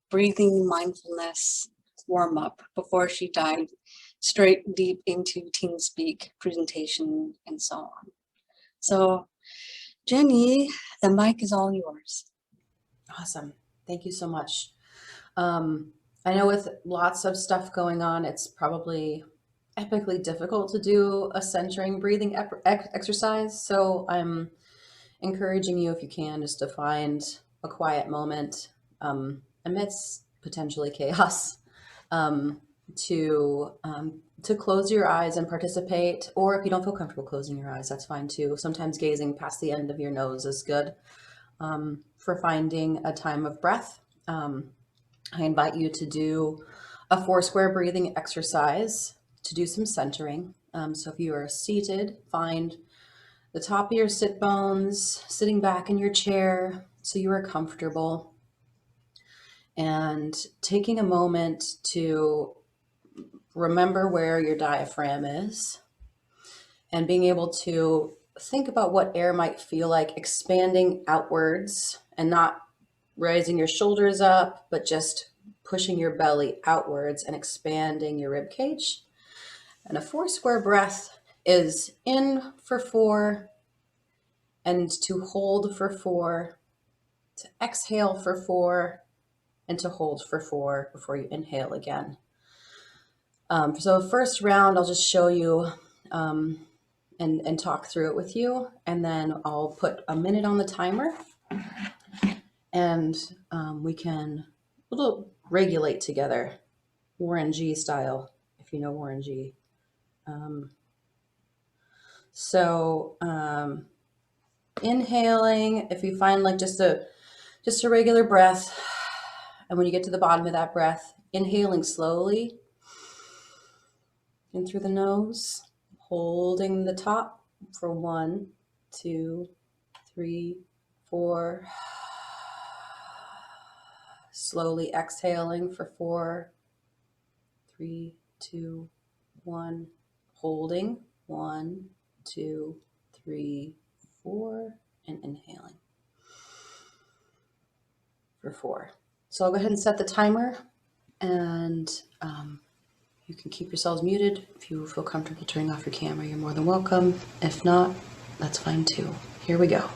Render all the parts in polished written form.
breathing mindfulness warm-up before she dived straight deep into TeamSpeak presentation and so on. So Jenny, the mic is all yours. Awesome. Thank you so much. I know with lots of stuff going on, it's probably epically difficult to do a centering breathing exercise. So I'm encouraging you, if you can, just to find a quiet moment amidst potentially chaos to close your eyes and participate. Or if you don't feel comfortable closing your eyes, that's fine too. Sometimes gazing past the end of your nose is good for finding a time of breath. I invite you to do a 4 square breathing exercise to do some centering. So if you are seated, find the top of your sit bones, sitting back in your chair so you are comfortable, and taking a moment to remember where your diaphragm is and being able to think about what air might feel like expanding outwards and not raising your shoulders up, but just pushing your belly outwards and expanding your rib cage. And a 4 square breath is in for 4 and to hold for 4, to exhale for 4 and to hold for 4 before you inhale again. So first round, I'll just show you and talk through it with you, and then I'll put a minute on the timer, and we can a little regulate together, Warren G style, if you know Warren G. Inhaling, if you find like just a regular breath, and when you get to the bottom of that breath, inhaling slowly in through the nose, holding the top for 1, 2, 3, 4. Slowly exhaling for 4, 3, 2, 1. Holding 1, 2, 3, 4, and inhaling for 4. So I'll go ahead and set the timer, and you can keep yourselves muted. If you feel comfortable turning off your camera, you're more than welcome. If not, that's fine too. Here we go.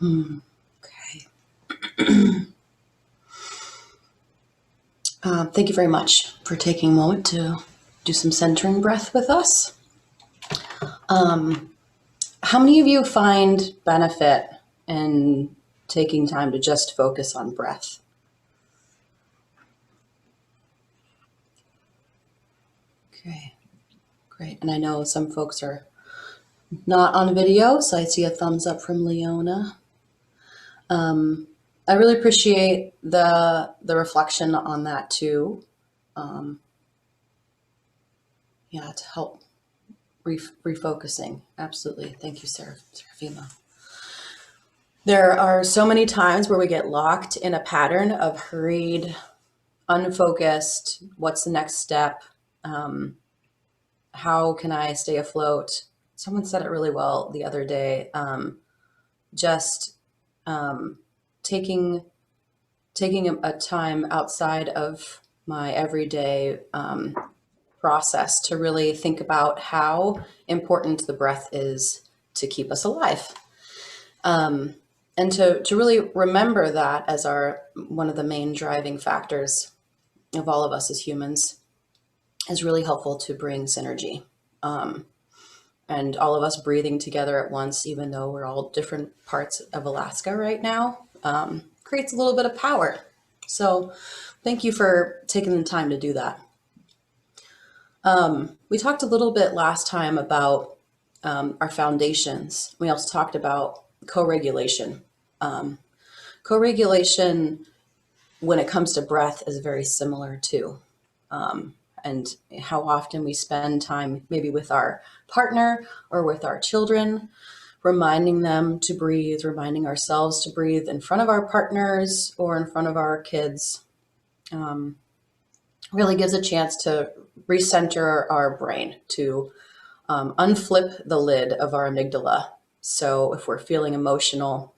Okay. Thank you very much for taking a moment to do some centering breath with us. How many of you find benefit in taking time to just focus on breath? Okay, great. And I know some folks are not on video, so I see a thumbs up from Leona. I really appreciate the reflection on that too. Yeah, to help refocusing. Absolutely. Thank you, Serafima. There are so many times where we get locked in a pattern of hurried, unfocused, what's the next step? How can I stay afloat? Someone said it really well the other day. Taking a time outside of my everyday process to really think about how important the breath is to keep us alive. And to really remember that as one of the main driving factors of all of us as humans is really helpful to bring synergy. And all of us breathing together at once, even though we're all different parts of Alaska right now, creates a little bit of power. So thank you for taking the time to do that. We talked a little bit last time about our foundations. We also talked about co-regulation. Co-regulation, when it comes to breath, is very similar too. And how often we spend time maybe with our partner or with our children, reminding them to breathe, reminding ourselves to breathe in front of our partners or in front of our kids, really gives a chance to recenter our brain, to unflip the lid of our amygdala. So if we're feeling emotional,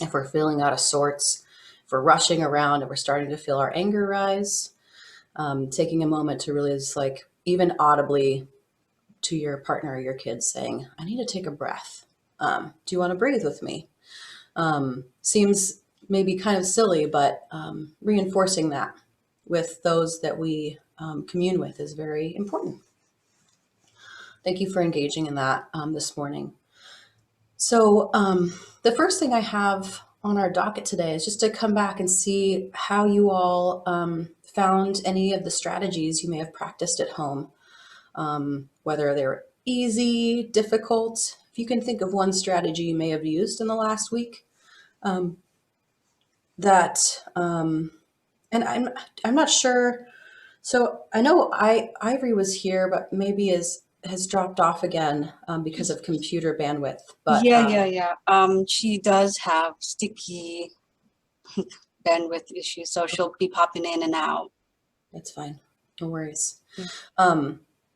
if we're feeling out of sorts, if we're rushing around and we're starting to feel our anger rise, taking a moment to really just like even audibly to your partner or your kids saying, I need to take a breath. Do you want to breathe with me? Seems maybe kind of silly, but reinforcing that with those that we commune with is very important. Thank you for engaging in that this morning. So the first thing I have on our docket today is just to come back and see how you all found any of the strategies you may have practiced at home, whether they're easy, difficult. If you can think of one strategy you may have used in the last week, and I'm not sure. So I know Ivory was here, but maybe has dropped off again because of computer bandwidth. But Yeah. She does have sticky bandwidth issues, so she'll be popping in and out. that's fine. No worries. Yeah.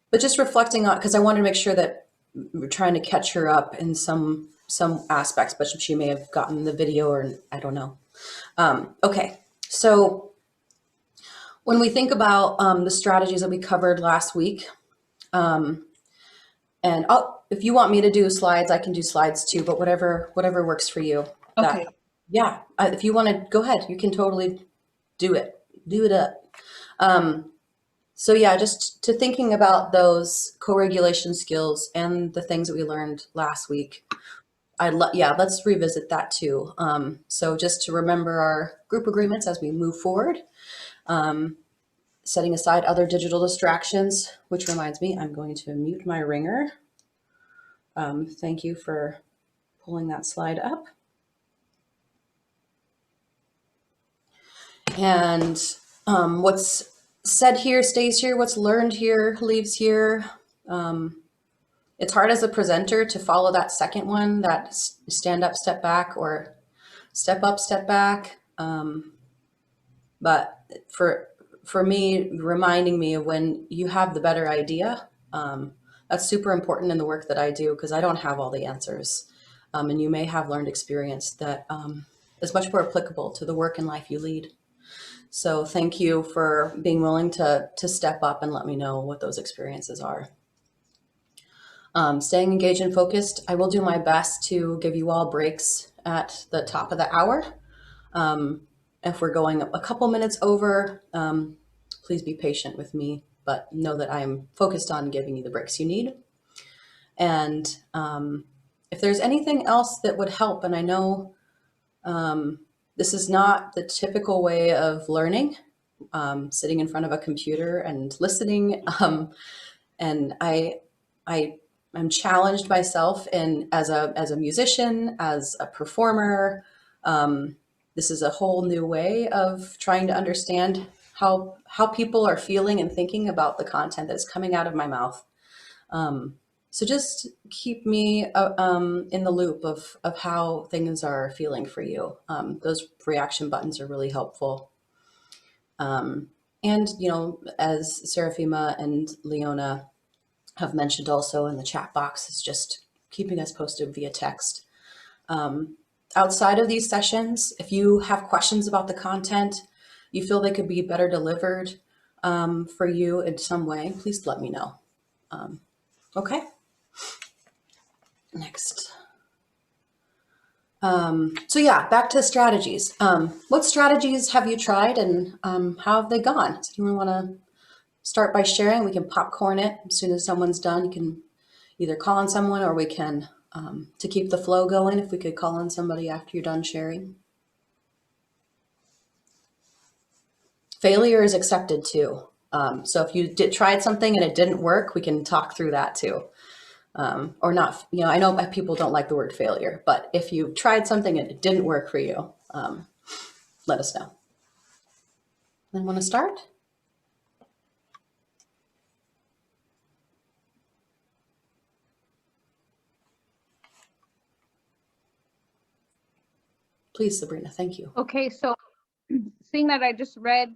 But just reflecting on, because I wanted to make sure that we're trying to catch her up in some aspects, but she may have gotten the video or I don't know. Okay, so when we think about the strategies that we covered last week, and if you want me to do slides, I can do slides too, but whatever works for you. Okay. If you want to go ahead, you can totally do it up. So yeah, just to thinking about those co-regulation skills and the things that we learned last week. Let's revisit that too. So just to remember our group agreements as we move forward, setting aside other digital distractions, which reminds me, I'm going to mute my ringer. Thank you for pulling that slide up. And what's said here stays here, what's learned here leaves here. It's hard as a presenter to follow that second one, that stand up, step back, or step up, step back. But for me, reminding me of when you have the better idea, that's super important in the work that I do because I don't have all the answers. And you may have learned experience that is much more applicable to the work and life you lead. So thank you for being willing to step up and let me know what those experiences are. Staying engaged and focused, I will do my best to give you all breaks at the top of the hour. If we're going a couple minutes over, please be patient with me, but know that I am focused on giving you the breaks you need. And if there's anything else that would help, and I know this is not the typical way of learning, sitting in front of a computer and listening. And I'm challenged myself as a musician, as a performer. This is a whole new way of trying to understand how people are feeling and thinking about the content that's coming out of my mouth. So just keep me in the loop of how things are feeling for you. Those reaction buttons are really helpful. And, as Serafima and Leona have mentioned also in the chat box, is just keeping us posted via text. Outside of these sessions, if you have questions about the content, you feel they could be better delivered for you in some way, please let me know. Okay. Next. So yeah, back to strategies. What strategies have you tried and how have they gone? Does anyone want to start by sharing? We can popcorn it as soon as someone's done. You can either call on someone or we can, to keep the flow going, if we could call on somebody after you're done sharing. Failure is accepted too. So if you tried something and it didn't work, we can talk through that too. Or not, I know people don't like the word failure, but if you tried something and it didn't work for you, let us know. Then want to start? Please, Sabrina, thank you. Okay, so seeing that I just read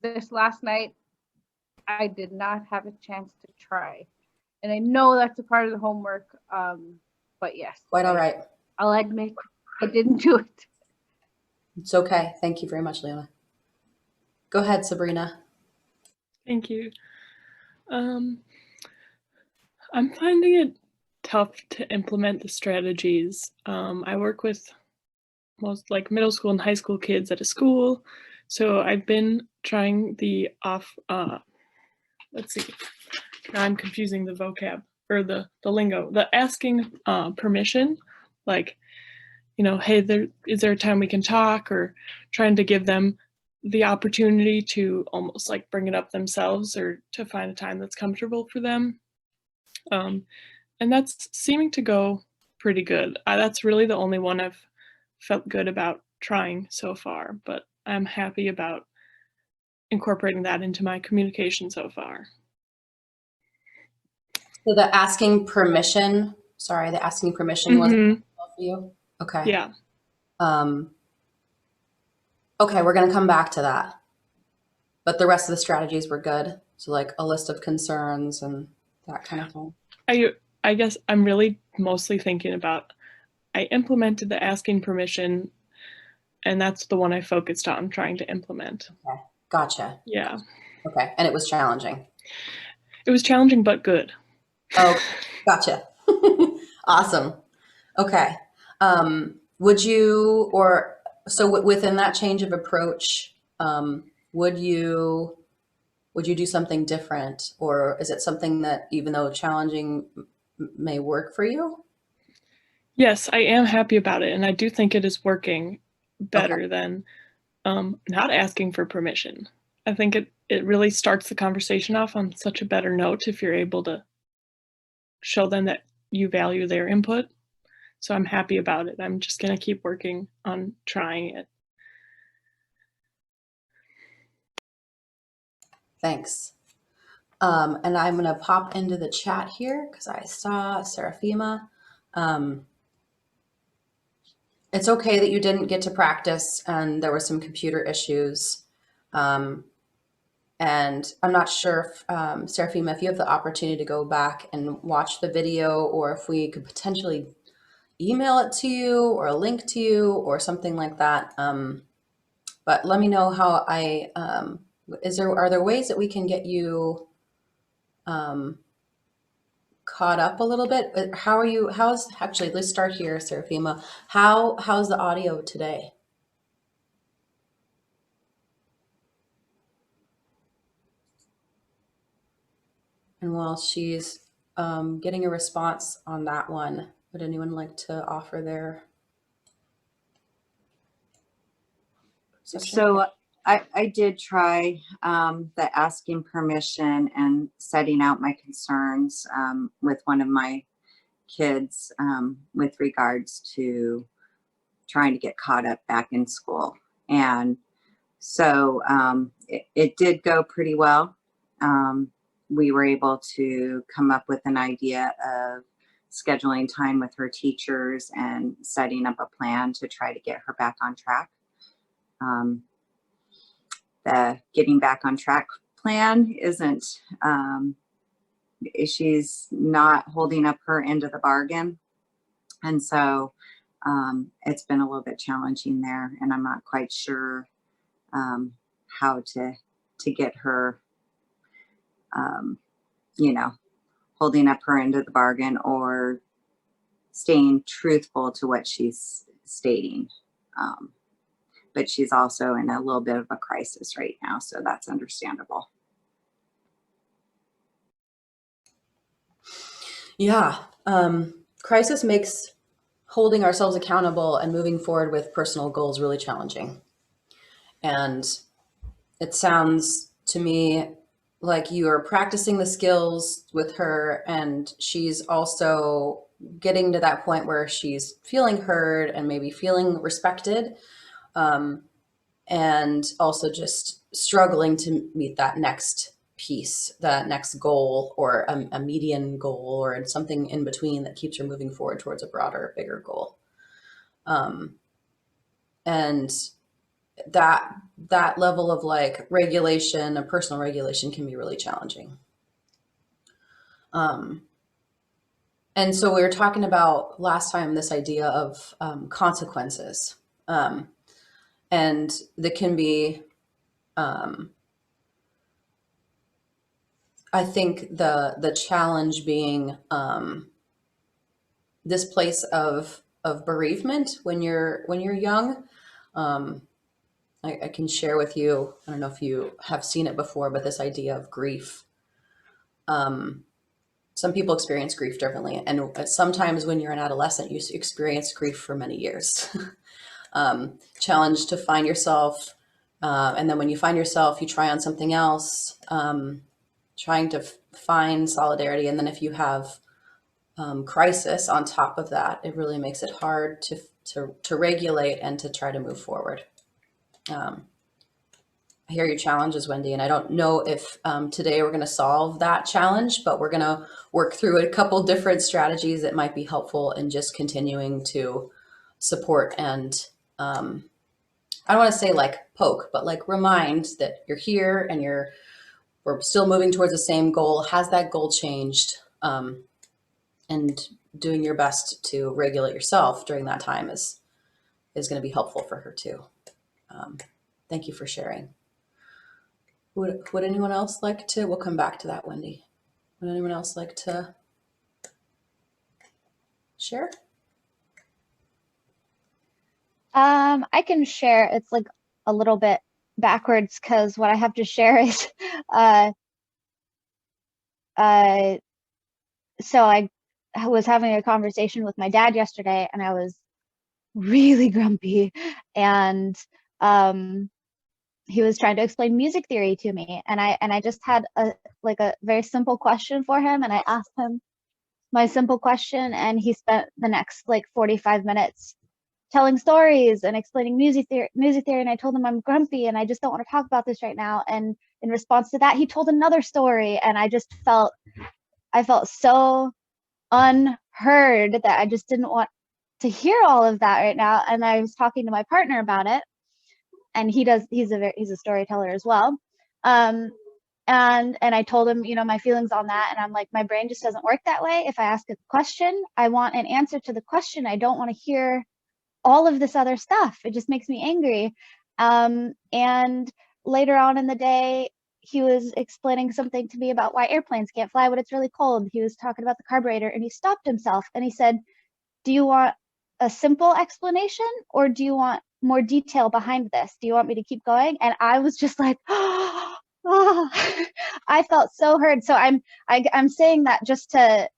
this last night, I did not have a chance to try. And I know that's a part of the homework, but yes. Quite all right. I'll admit I didn't do it. It's okay. Thank you very much, Leona. Go ahead, Sabrina. Thank you. I'm finding it tough to implement the strategies. I work with most like middle school and high school kids at a school. So I've been trying the let's see, now I'm confusing the vocab or the lingo, the asking permission, like, hey, is there a time we can talk, or trying to give them the opportunity to almost like bring it up themselves or to find a time that's comfortable for them. And that's seeming to go pretty good. That's really the only one I've felt good about trying so far, but I'm happy about incorporating that into my communication so far. So the asking permission was for you? Okay. Yeah. Okay, we're going to come back to that. But the rest of the strategies were good. So like a list of concerns and that kind of thing. I guess I'm really mostly thinking about, I implemented the asking permission, and that's the one I focused on trying to implement. Okay, gotcha. Yeah. Okay, and it was challenging. It was challenging, but good. Oh, gotcha. Awesome. Okay. Within that change of approach, would you do something different, or is it something that, even though challenging, may work for you? Yes, I am happy about it, and I do think it is working better than not asking for permission. I think it really starts the conversation off on such a better note if you're able to show them that you value their input. So I'm happy about it. I'm just going to keep working on trying it. Thanks. And I'm going to pop into the chat here because I saw Seraphima. It's okay that you didn't get to practice and there were some computer issues. And I'm not sure if, Seraphima, if you have the opportunity to go back and watch the video, or if we could potentially email it to you or a link to you or something like that. But let me know how are there ways that we can get you caught up a little bit? Actually, let's start here, Seraphima. How's the audio today? And while she's getting a response on that one, would anyone like to offer their session? So I did try the asking permission and setting out my concerns with one of my kids with regards to trying to get caught up back in school. And so it did go pretty well. We were able to come up with an idea of scheduling time with her teachers and setting up a plan to try to get her back on track. The getting back on track plan isn't, she's not holding up her end of the bargain. And so it's been a little bit challenging there, and I'm not quite sure how to get her, holding up her end of the bargain, or staying truthful to what she's stating. But she's also in a little bit of a crisis right now, so that's understandable. Yeah. Crisis makes holding ourselves accountable and moving forward with personal goals really challenging. And it sounds to me like you are practicing the skills with her, and she's also getting to that point where she's feeling heard and maybe feeling respected, and also just struggling to meet that next piece, that next goal, or a median goal, or something in between that keeps her moving forward towards a broader, bigger goal. And that level of like regulation, a personal regulation, can be really challenging. And so we were talking about last time this idea of consequences, and that can be, I think the challenge being this place of bereavement when you're young. I can share with you, I don't know if you have seen it before, but this idea of grief. Some people experience grief differently. And sometimes when you're an adolescent, you experience grief for many years. Challenge to find yourself. And then when you find yourself, you try on something else, trying to find solidarity. And then if you have crisis on top of that, it really makes it hard to regulate and to try to move forward. I hear your challenges, Wendy, and I don't know if today we're going to solve that challenge, but we're going to work through a couple different strategies that might be helpful in just continuing to support and I don't want to say like poke, but like remind that you're here and we're still moving towards the same goal. Has that goal changed? And doing your best to regulate yourself during that time is going to be helpful for her too. Thank you for sharing. Would anyone else like to, we'll come back to that, Wendy. Would anyone else like to share? I can share. It's like a little bit backwards because what I have to share is, so I was having a conversation with my dad yesterday, and I was really grumpy, and he was trying to explain music theory to me, and I just had a very simple question for him, and I asked him my simple question, and he spent the next 45 minutes telling stories and explaining music theory, and I told him I'm grumpy and I just don't want to talk about this right now. And in response to that, he told another story, and I felt so unheard that I just didn't want to hear all of that right now. And I was talking to my partner about it, and he's a storyteller as well. And I told him, my feelings on that, and I'm like, my brain just doesn't work that way. If I ask a question, I want an answer to the question. I don't want to hear all of this other stuff. It just makes me angry. And later on in the day, he was explaining something to me about why airplanes can't fly when it's really cold. He was talking about the carburetor, and he stopped himself and he said, do you want a simple explanation, or do you want more detail behind this? Do you want me to keep going? And I was just like, oh, I felt so heard. So I'm saying that just to,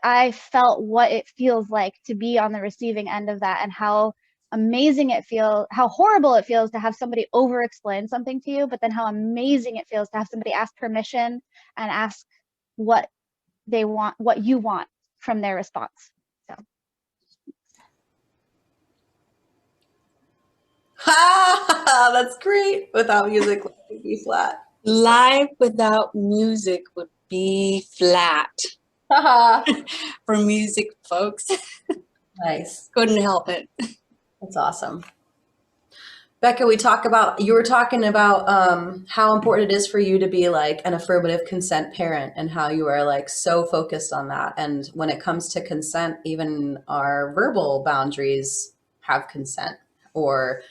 I felt what it feels like to be on the receiving end of that, and how amazing it feels, how horrible it feels to have somebody over explain something to you, but then how amazing it feels to have somebody ask permission and ask what they want, what you want from their response. So. Ha! That's great. Without music, it would be flat. Life without music would be flat. For music folks. Nice. Couldn't help it. That's awesome. Becca, you were talking about how important it is for you to be like an affirmative consent parent, and how you are like so focused on that. And when it comes to consent, even our verbal boundaries have consent, or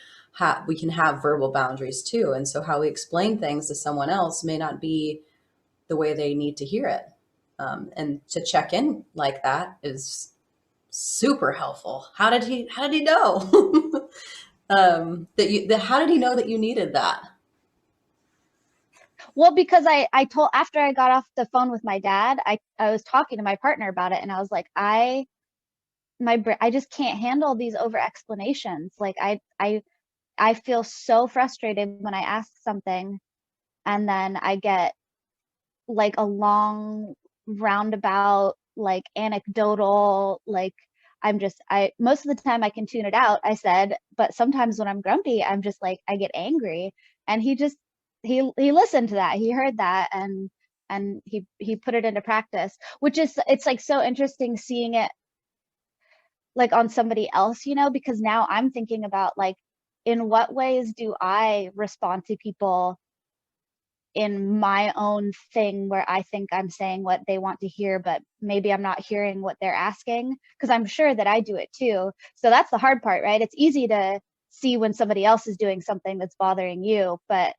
we can have verbal boundaries too. And so how we explain things to someone else may not be the way they need to hear it. And to check in like that is super helpful. How did he know? How did he know that you needed that? Well, because I told, after I got off the phone with my dad, I was talking to my partner about it, and I was like, I just can't handle these over explanations. Like I feel so frustrated when I ask something and then I get like a long roundabout, like anecdotal, like most of the time I can tune it out, I said, but sometimes when I'm grumpy, I'm just like, I get angry. And he listened to that. He heard that, and he put it into practice, which is, it's like so interesting seeing it like on somebody else, because now I'm thinking about like, in what ways do I respond to people in my own thing where I think I'm saying what they want to hear, but maybe I'm not hearing what they're asking, because I'm sure that I do it too. So that's the hard part, right? It's easy to see when somebody else is doing something that's bothering you, but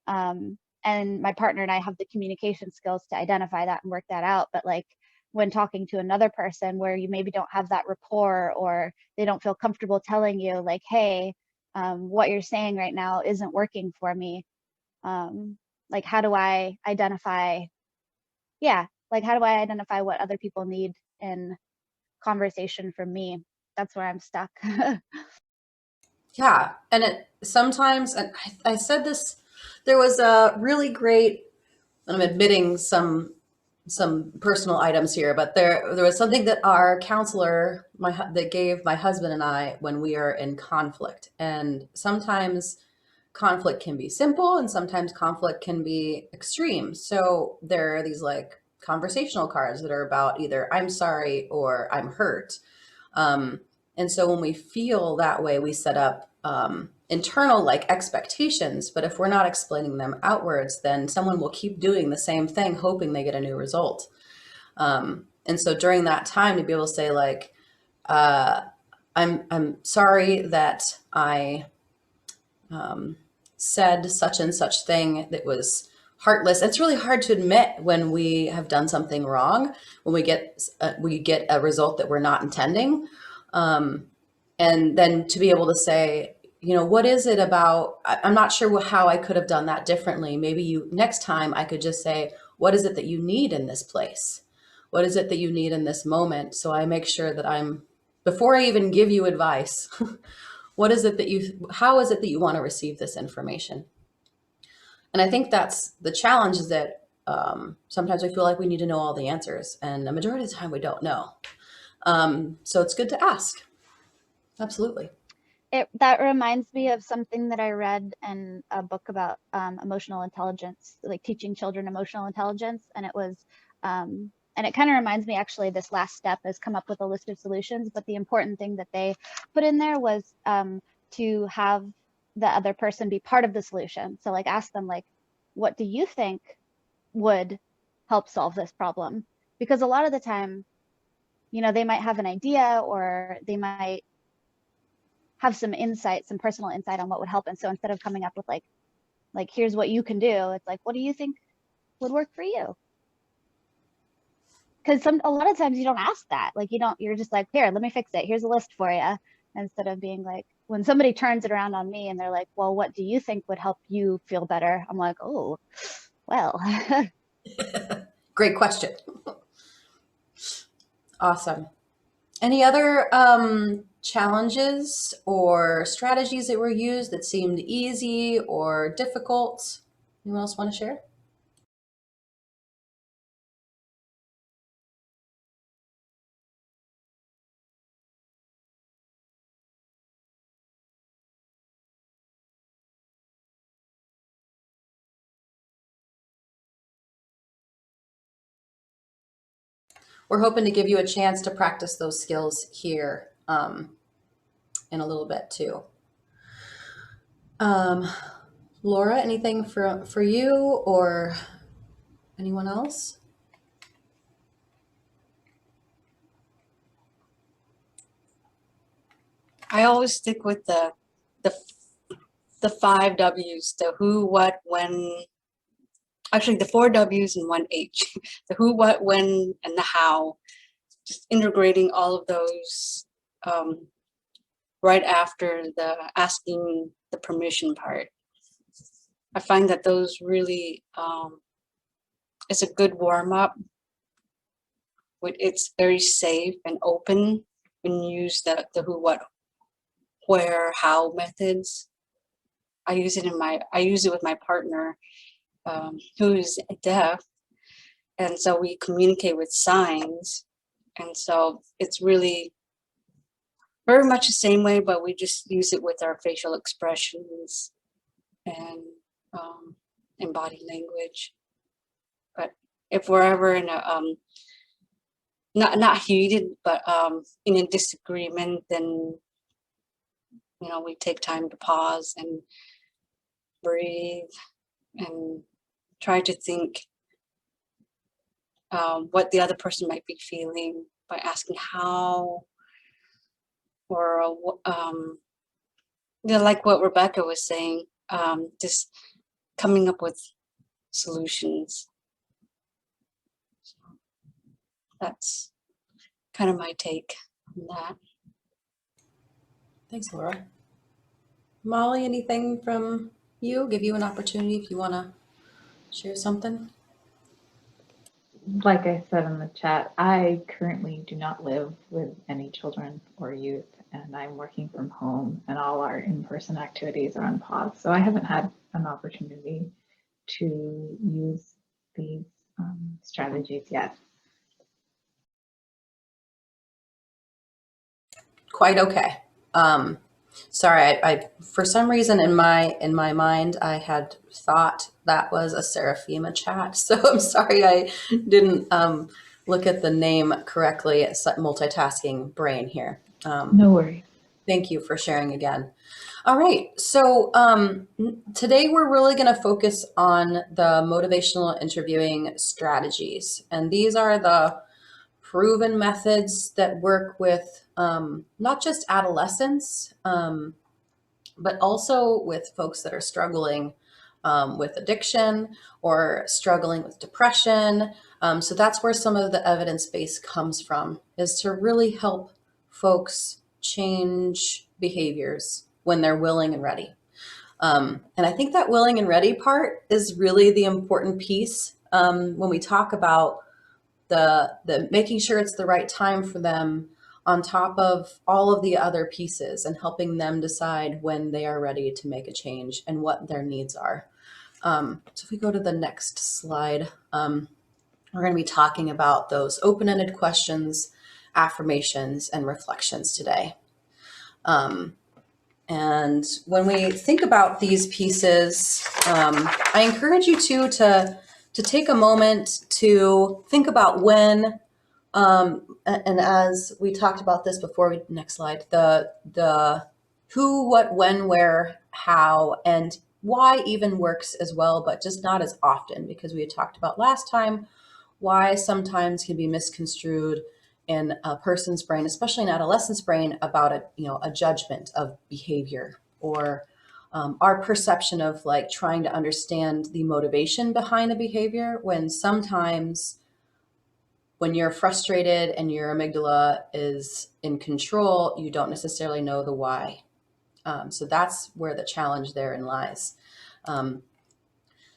and my partner and I have the communication skills to identify that and work that out. But like when talking to another person where you maybe don't have that rapport, or they don't feel comfortable telling you like, hey, what you're saying right now isn't working for me. Like, how do I identify, what other people need in conversation from me? That's where I'm stuck. Yeah. And it sometimes, and I said this, there was a really great, and I'm admitting some personal items here, but there was something that our counselor that gave my husband and I when we are in conflict. And sometimes conflict can be simple and sometimes conflict can be extreme. So there are these like conversational cards that are about either I'm sorry or I'm hurt. And so when we feel that way, we set up internal like expectations, but if we're not explaining them outwards, then someone will keep doing the same thing, hoping they get a new result. And so during that time to be able to say like, I'm sorry that I said such and such thing that was heartless. It's really hard to admit when we have done something wrong, when we get a result that we're not intending. And then to be able to say, what is it about, I'm not sure how I could have done that differently. Maybe next time I could just say, what is it that you need in this place? What is it that you need in this moment? So I make sure that before I even give you advice, how is it that you want to receive this information? And I think that's the challenge, is that sometimes we feel like we need to know all the answers, and the majority of the time we don't know. So it's good to ask. Absolutely. That reminds me of something that I read in a book about emotional intelligence, like teaching children emotional intelligence. And it was, and it kind of reminds me, actually, this last step is come up with a list of solutions. But the important thing that they put in there was to have the other person be part of the solution. So like ask them like, what do you think would help solve this problem? Because a lot of the time, they might have an idea, or they might have some insight, some personal insight on what would help. And so instead of coming up with like, here's what you can do, it's like, what do you think would work for you? Because a lot of times you don't ask that. Like you're just like, here, let me fix it. Here's a list for you. Instead of being like, when somebody turns it around on me and they're like, well, what do you think would help you feel better? I'm like, oh, well. Great question. Awesome. Any other challenges or strategies that were used that seemed easy or difficult? Anyone else want to share? We're hoping to give you a chance to practice those skills here in a little bit too. Laura, anything for you or anyone else? I always stick with the 5 W's: the who, what, when. Actually, the 4 W's and 1 H: the who, what, when, and the how. just integrating all of those right after the asking the permission part. I find that those really is a good warm up. It's very safe and open when you use the who, what, where, how methods. I use it with my partner who is deaf, and so we communicate with signs, and so it's really very much the same way, but we just use it with our facial expressions and body language. But if we're ever in a not heated, but in a disagreement, then we take time to pause and breathe and try to think what the other person might be feeling by asking how, or like what Rebecca was saying, just coming up with solutions. So that's kind of my take on that. Thanks, Laura. Molly, anything from you? Give you an opportunity if you want to share something. Like I said in the chat, I currently do not live with any children or youth, and I'm working from home, and all our in-person activities are on pause. So I haven't had an opportunity to use these strategies yet. Quite okay. Sorry, I for some reason in my mind I had thought that was a Seraphima chat, so I'm sorry I didn't look at the name correctly. It's multitasking brain here. No worries. Thank you for sharing again. All right, so today we're really going to focus on the motivational interviewing strategies, and these are the proven methods that work with not just adolescents, but also with folks that are struggling with addiction or struggling with depression. So that's where some of the evidence base comes from, is to really help folks change behaviors when they're willing and ready. And I think that willing and ready part is really the important piece when we talk about the making sure it's the right time for them, on top of all of the other pieces, and helping them decide when they are ready to make a change and what their needs are. So if we go to the next slide, we're going to be talking about those open-ended questions, affirmations, and reflections today. And when we think about these pieces, I encourage you to take a moment to think about when, and as we talked about this before, next slide, the who, what, when, where, how, and why even works as well, but just not as often, because we had talked about last time why sometimes can be misconstrued in a person's brain, especially an adolescent's brain, about a judgment of behavior, or our perception of like trying to understand the motivation behind a behavior, when sometimes when you're frustrated and your amygdala is in control, you don't necessarily know the why. So that's where the challenge therein lies.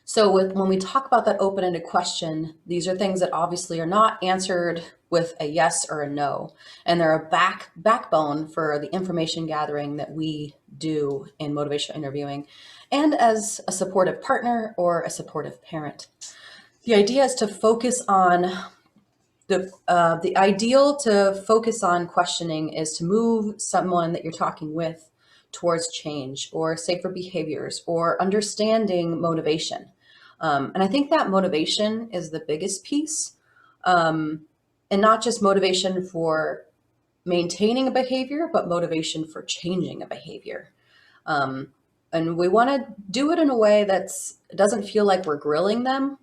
So when we talk about that open-ended question, these are things that obviously are not answered with a yes or a no. And they're a backbone for the information gathering that we do in motivational interviewing, and as a supportive partner or a supportive parent. The idea is to focus on the ideal to focus on questioning is to move someone that you're talking with towards change or safer behaviors or understanding motivation. And I think that motivation is the biggest piece, and not just motivation for maintaining a behavior, but motivation for changing a behavior. And we want to do it in a way that doesn't feel like we're grilling them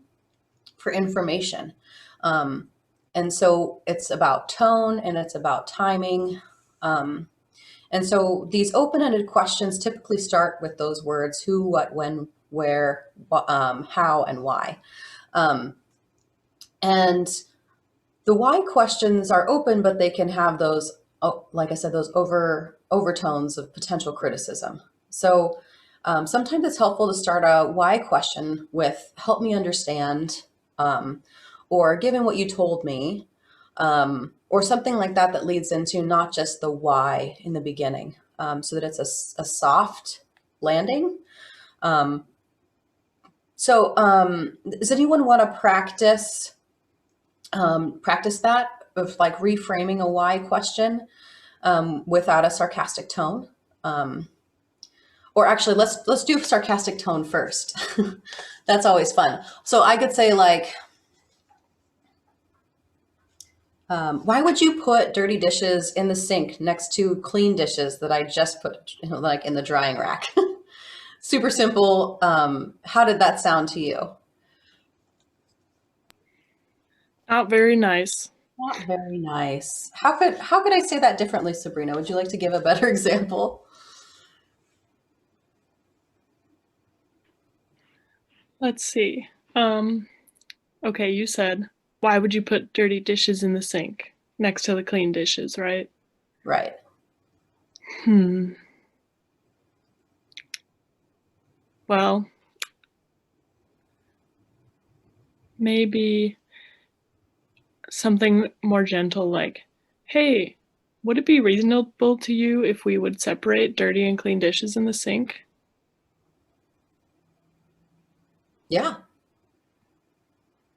for information. And so it's about tone and it's about timing. And so these open-ended questions typically start with those words: who, what, when, where, how, and why. And The why questions are open, but they can have those, like I said, those overtones of potential criticism. So sometimes it's helpful to start a why question with "help me understand," or "given what you told me," or something like that that leads into not just the why in the beginning, so that it's a soft landing. Does anyone want to practice that of like reframing a why question without a sarcastic tone? Or actually, let's do sarcastic tone first. That's always fun. So I could say like, why would you put dirty dishes in the sink next to clean dishes that I just put, like in the drying rack? Super simple. How did that sound to you? Not very nice. Not very nice. How could I say that differently, Sabrina? Would you like to give a better example? Let's see. Okay, you said, why would you put dirty dishes in the sink next to the clean dishes, right? Right. Well, maybe something more gentle like, hey, would it be reasonable to you if we would separate dirty and clean dishes in the sink? Yeah.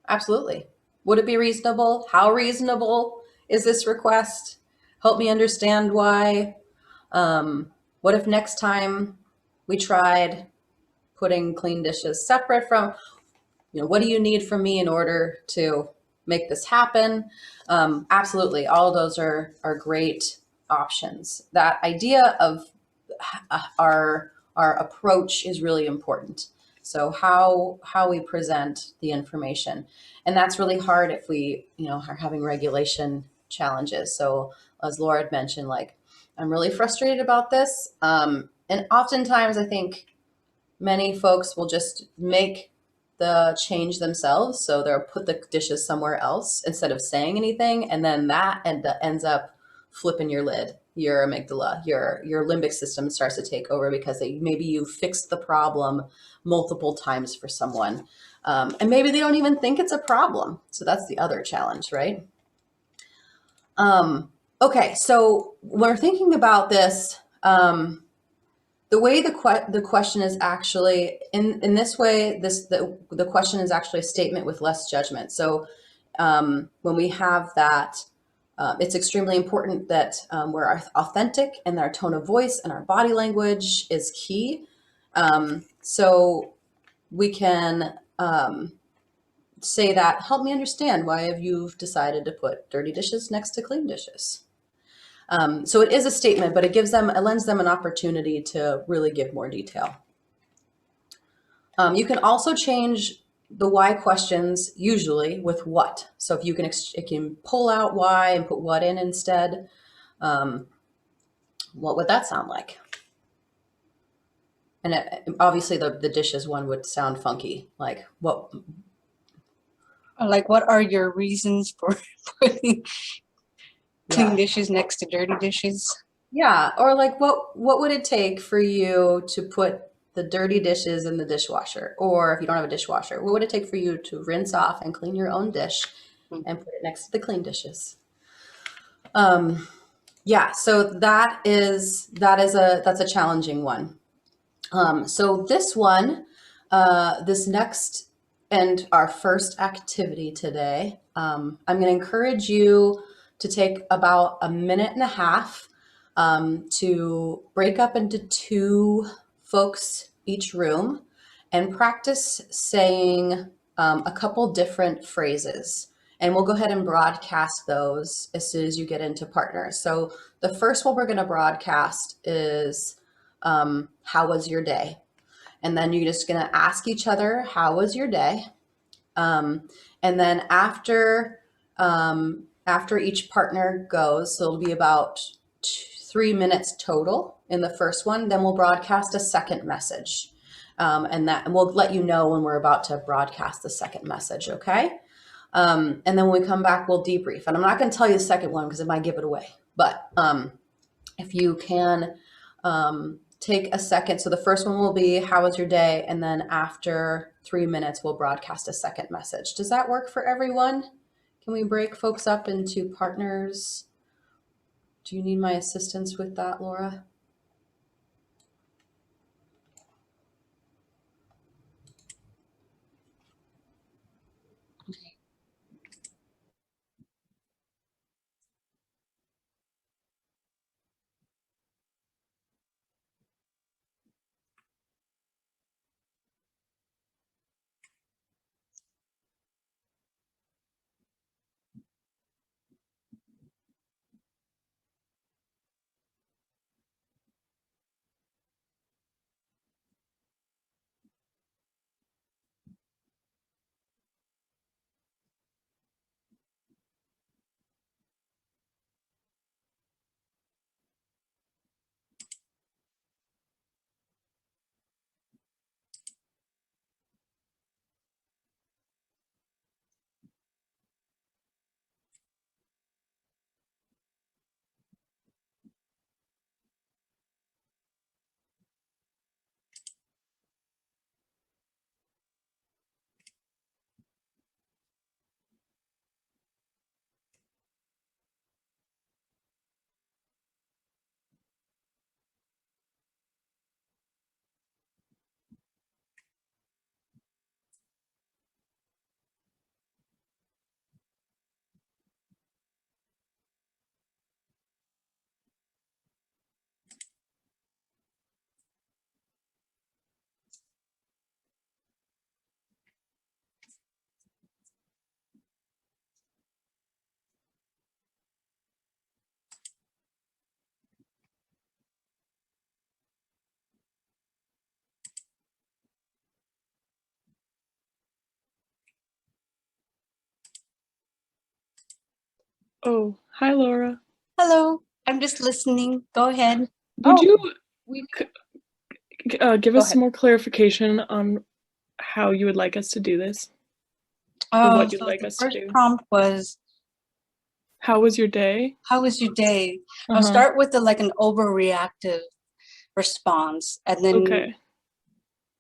Absolutely. Would it be reasonable? How reasonable is this request? Help me understand why. What if next time we tried putting clean dishes separate from, what do you need from me in order to make this happen? Absolutely. All of those are great options. That idea of our approach is really important. So how we present the information, and that's really hard if we are having regulation challenges. So as Laura had mentioned, like, I'm really frustrated about this, and oftentimes I think many folks will just make the change themselves. So they'll put the dishes somewhere else instead of saying anything, and then that ends up flipping your lid, your amygdala, your limbic system starts to take over because maybe you fixed the problem multiple times for someone, and maybe they don't even think it's a problem. So that's the other challenge, right? Okay, so when we're thinking about this, the way the question is actually in this way, the question is actually a statement with less judgment. So when we have that, it's extremely important that we're authentic, and our tone of voice and our body language is key. So we can say that, help me understand why have you decided to put dirty dishes next to clean dishes. So it is a statement, but it lends them an opportunity to really give more detail. You can also change the why questions usually with what. So if it can pull out why and put what in instead. What would that sound like? And obviously the dishes one would sound funky. Like what? Like, what are your reasons for putting clean Yeah. dishes next to dirty dishes? Yeah, or like what would it take for you to put the dirty dishes in the dishwasher? Or if you don't have a dishwasher, what would it take for you to rinse off and clean your own dish and put it next to the clean dishes? Yeah, so that's a challenging one. So this one, this next and our first activity today, I'm going to encourage you to take about a minute and a half to break up into 2 folks each room and practice saying a couple different phrases. And we'll go ahead and broadcast those as soon as you get into partners. So the first one we're going to broadcast is, how was your day? And then you're just going to ask each other, how was your day? And then after each partner goes, so it'll be about 3 minutes total in the first one, then we'll broadcast a second message. And we'll let you know when we're about to broadcast the second message, okay? And then when we come back, we'll debrief. And I'm not going to tell you the second one because it might give it away. But if you can take a second. So the first one will be, how was your day? And then after 3 minutes, we'll broadcast a second message. Does that work for everyone? Can we break folks up into partners? Do you need my assistance with that, Laura? Oh, hi, Laura. Hello, I'm just listening. Go ahead. Would you We give Go us some ahead. more clarification on how you would like us to do this? Or what you'd So like the us to first do? prompt was, How was your day? how was your day? I'll Uh-huh. start with like an overreactive response, and Okay.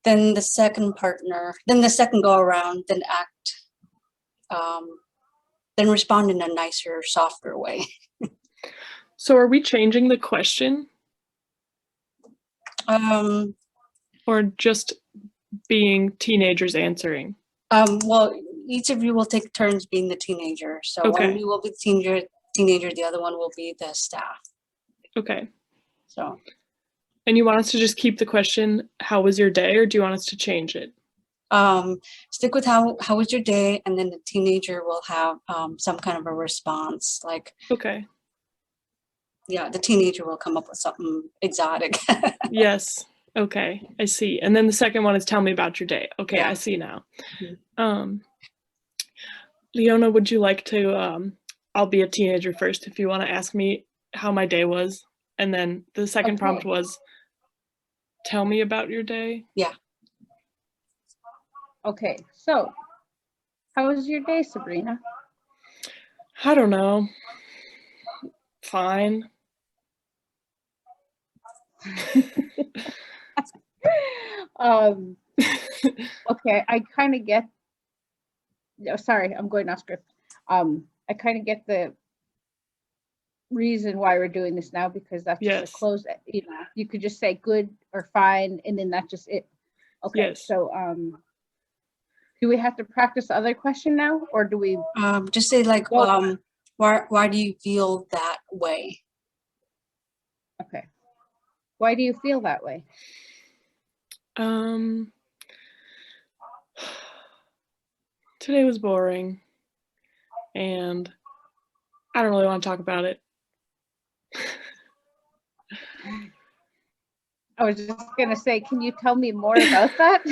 then the second partner, then the second go around, then act, then respond in a nicer, softer way. So are we changing the question Um, or just being teenagers answering? well, each of you will take turns being the teenager. So one of Okay. you will be the teenager, the other one will be the staff. Okay. So And you want us to just keep the question, how was your day, or do you want us to change it? stick with how was your day, and then the teenager will have some kind of a response. Like, Okay. yeah, the teenager will come up with something exotic. Yes. Okay. I see. And then the second one is tell me about your day. Okay, Yeah. I see now. Mhm. Leona, would you like to I'll be a teenager first if you want to ask me how my day was. And then the second prompt Okay. was tell me about your day. Yeah. Okay, so how was your day, Sabrina? I don't know. Fine. Okay, I kind of get. No, sorry, I'm going off script. I kind of get the reason why we're doing this now, because that's just a Yes. close. You could just say good or fine, and then that's just it. Okay, Yes. so do we have to practice the other question now, or do we? Just say like, Well- why do you feel that way? Okay, why do you feel that way? Today was boring and I don't really want to talk about it. I was just gonna say, can you tell me more about that?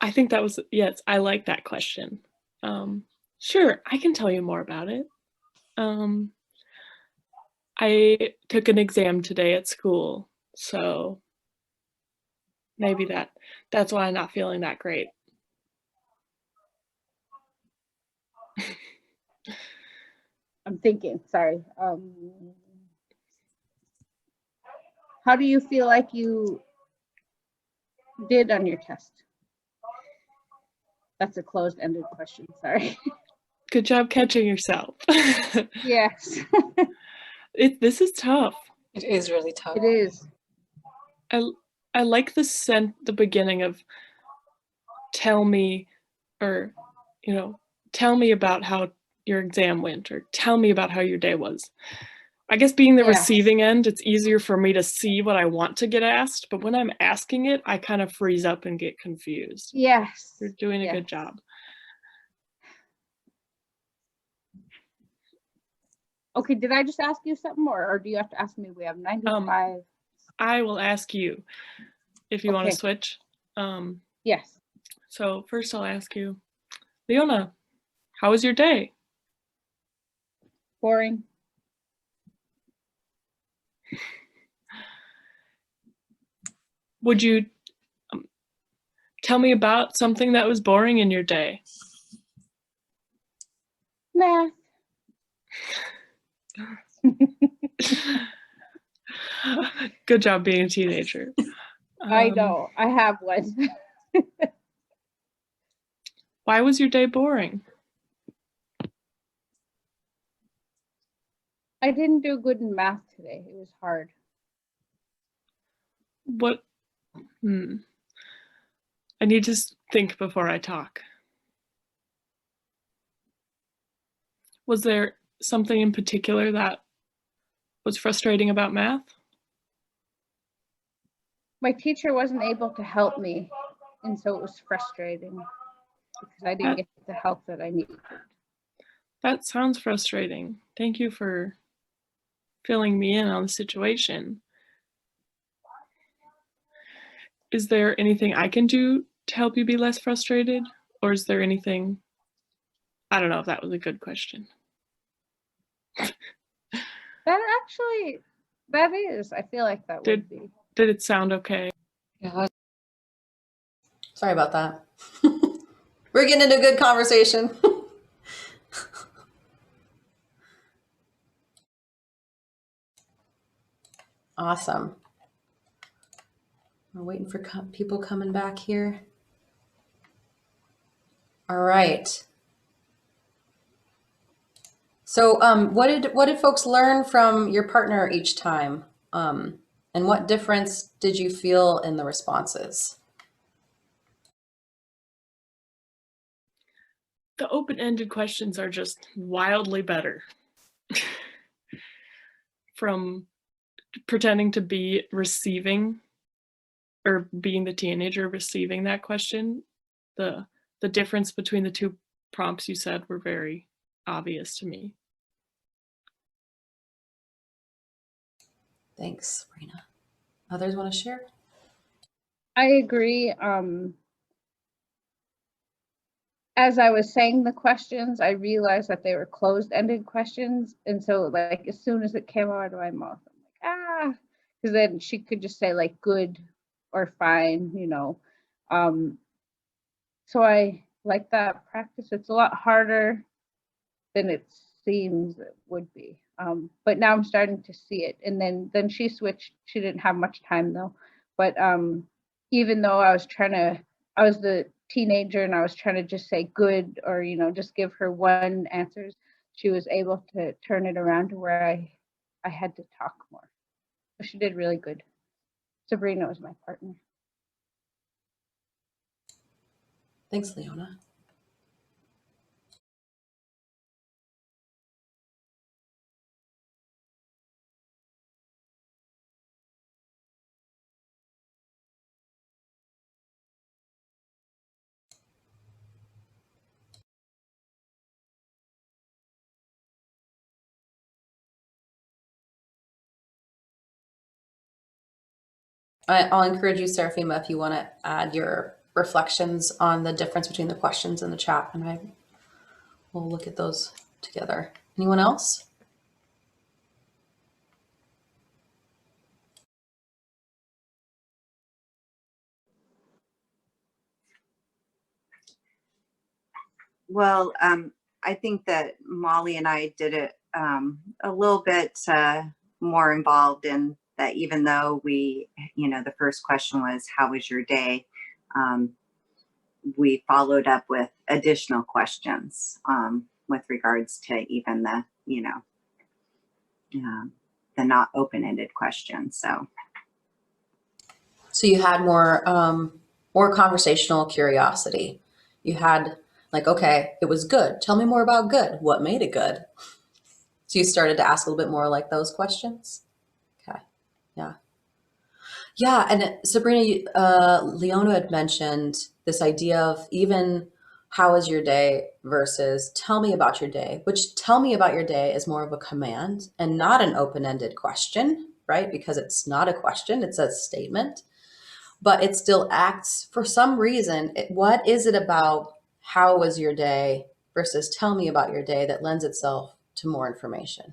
I think that was, yes, I like that question. Sure, I can tell you more about it. I took an exam today at school, so maybe that's why I'm not feeling that great. I'm thinking, sorry. How do you feel like you did on your test? That's a closed-ended question, sorry. Good job catching yourself. Yes, This is tough. It is really tough. it is. I like the beginning of tell me, or, tell me about how your exam went, or tell me about how your day was. I guess being the Yeah. receiving end, it's easier for me to see what I want to get asked, but when I'm asking it, I kind of freeze up and get confused. Yes. You're doing a Yes. good job. Okay, did I just ask you something, or do you have to ask me? We have 95. I will ask you if you want to Okay. switch. Yes. So first I'll ask you, Leona, how was your day? Boring. Would you tell me about something that was boring in your day? Math. Good job being a teenager. I know. I have one. Why was your day boring? I didn't do good in math today. It was hard. What? I need to think before I talk. Was there something in particular that was frustrating about math? My teacher wasn't able to help me, and so it was frustrating because I didn't get the help that I needed. That sounds frustrating. Thank you for filling me in on the situation. Is there anything I can do to help you be less frustrated? Or is there anything, I don't know if that was a good question. That is, I feel like that would be. Did it sound okay? Yeah, Sorry about that. We're getting into a good conversation. Awesome. We're waiting for people coming back here. All right. So what did folks learn from your partner each time? And what difference did you feel in the responses? The open-ended questions are just wildly better. From pretending to be receiving, or being the teenager receiving that question, the difference between the two prompts you said were very obvious to me. Thanks, Sabrina. Others want to share? I agree. As I was saying the questions, I realized that they were closed-ended questions. And so like as soon as it came out of my mouth, I'm like, because then she could just say like good or fine, So I like that practice. It's a lot harder than it seems it would be. But now I'm starting to see it. And then she switched. She didn't have much time though. But even though I was the teenager and I was trying to just say good or, just give her one answer, she was able to turn it around to where I had to talk more. So she did really good. Sabrina was my partner. Thanks, Leona. I'll encourage you, Seraphima, if you want to add your reflections on the difference between the questions in the chat, and we'll look at those together. Anyone else? Well, I think that Molly and I did it a little bit more involved in that, even though we, the first question was, how was your day? We followed up with additional questions with regards to even the not open-ended questions. So you had more conversational curiosity. You had like, okay, it was good. Tell me more about good. What made it good? So you started to ask a little bit more like those questions. Okay. Yeah. Yeah. And Sabrina, Leona had mentioned this idea of even how was your day versus tell me about your day, which tell me about your day is more of a command and not an open-ended question, right? Because it's not a question, it's a statement, but it still acts for some reason. What is it about how was your day versus tell me about your day that lends itself to more information?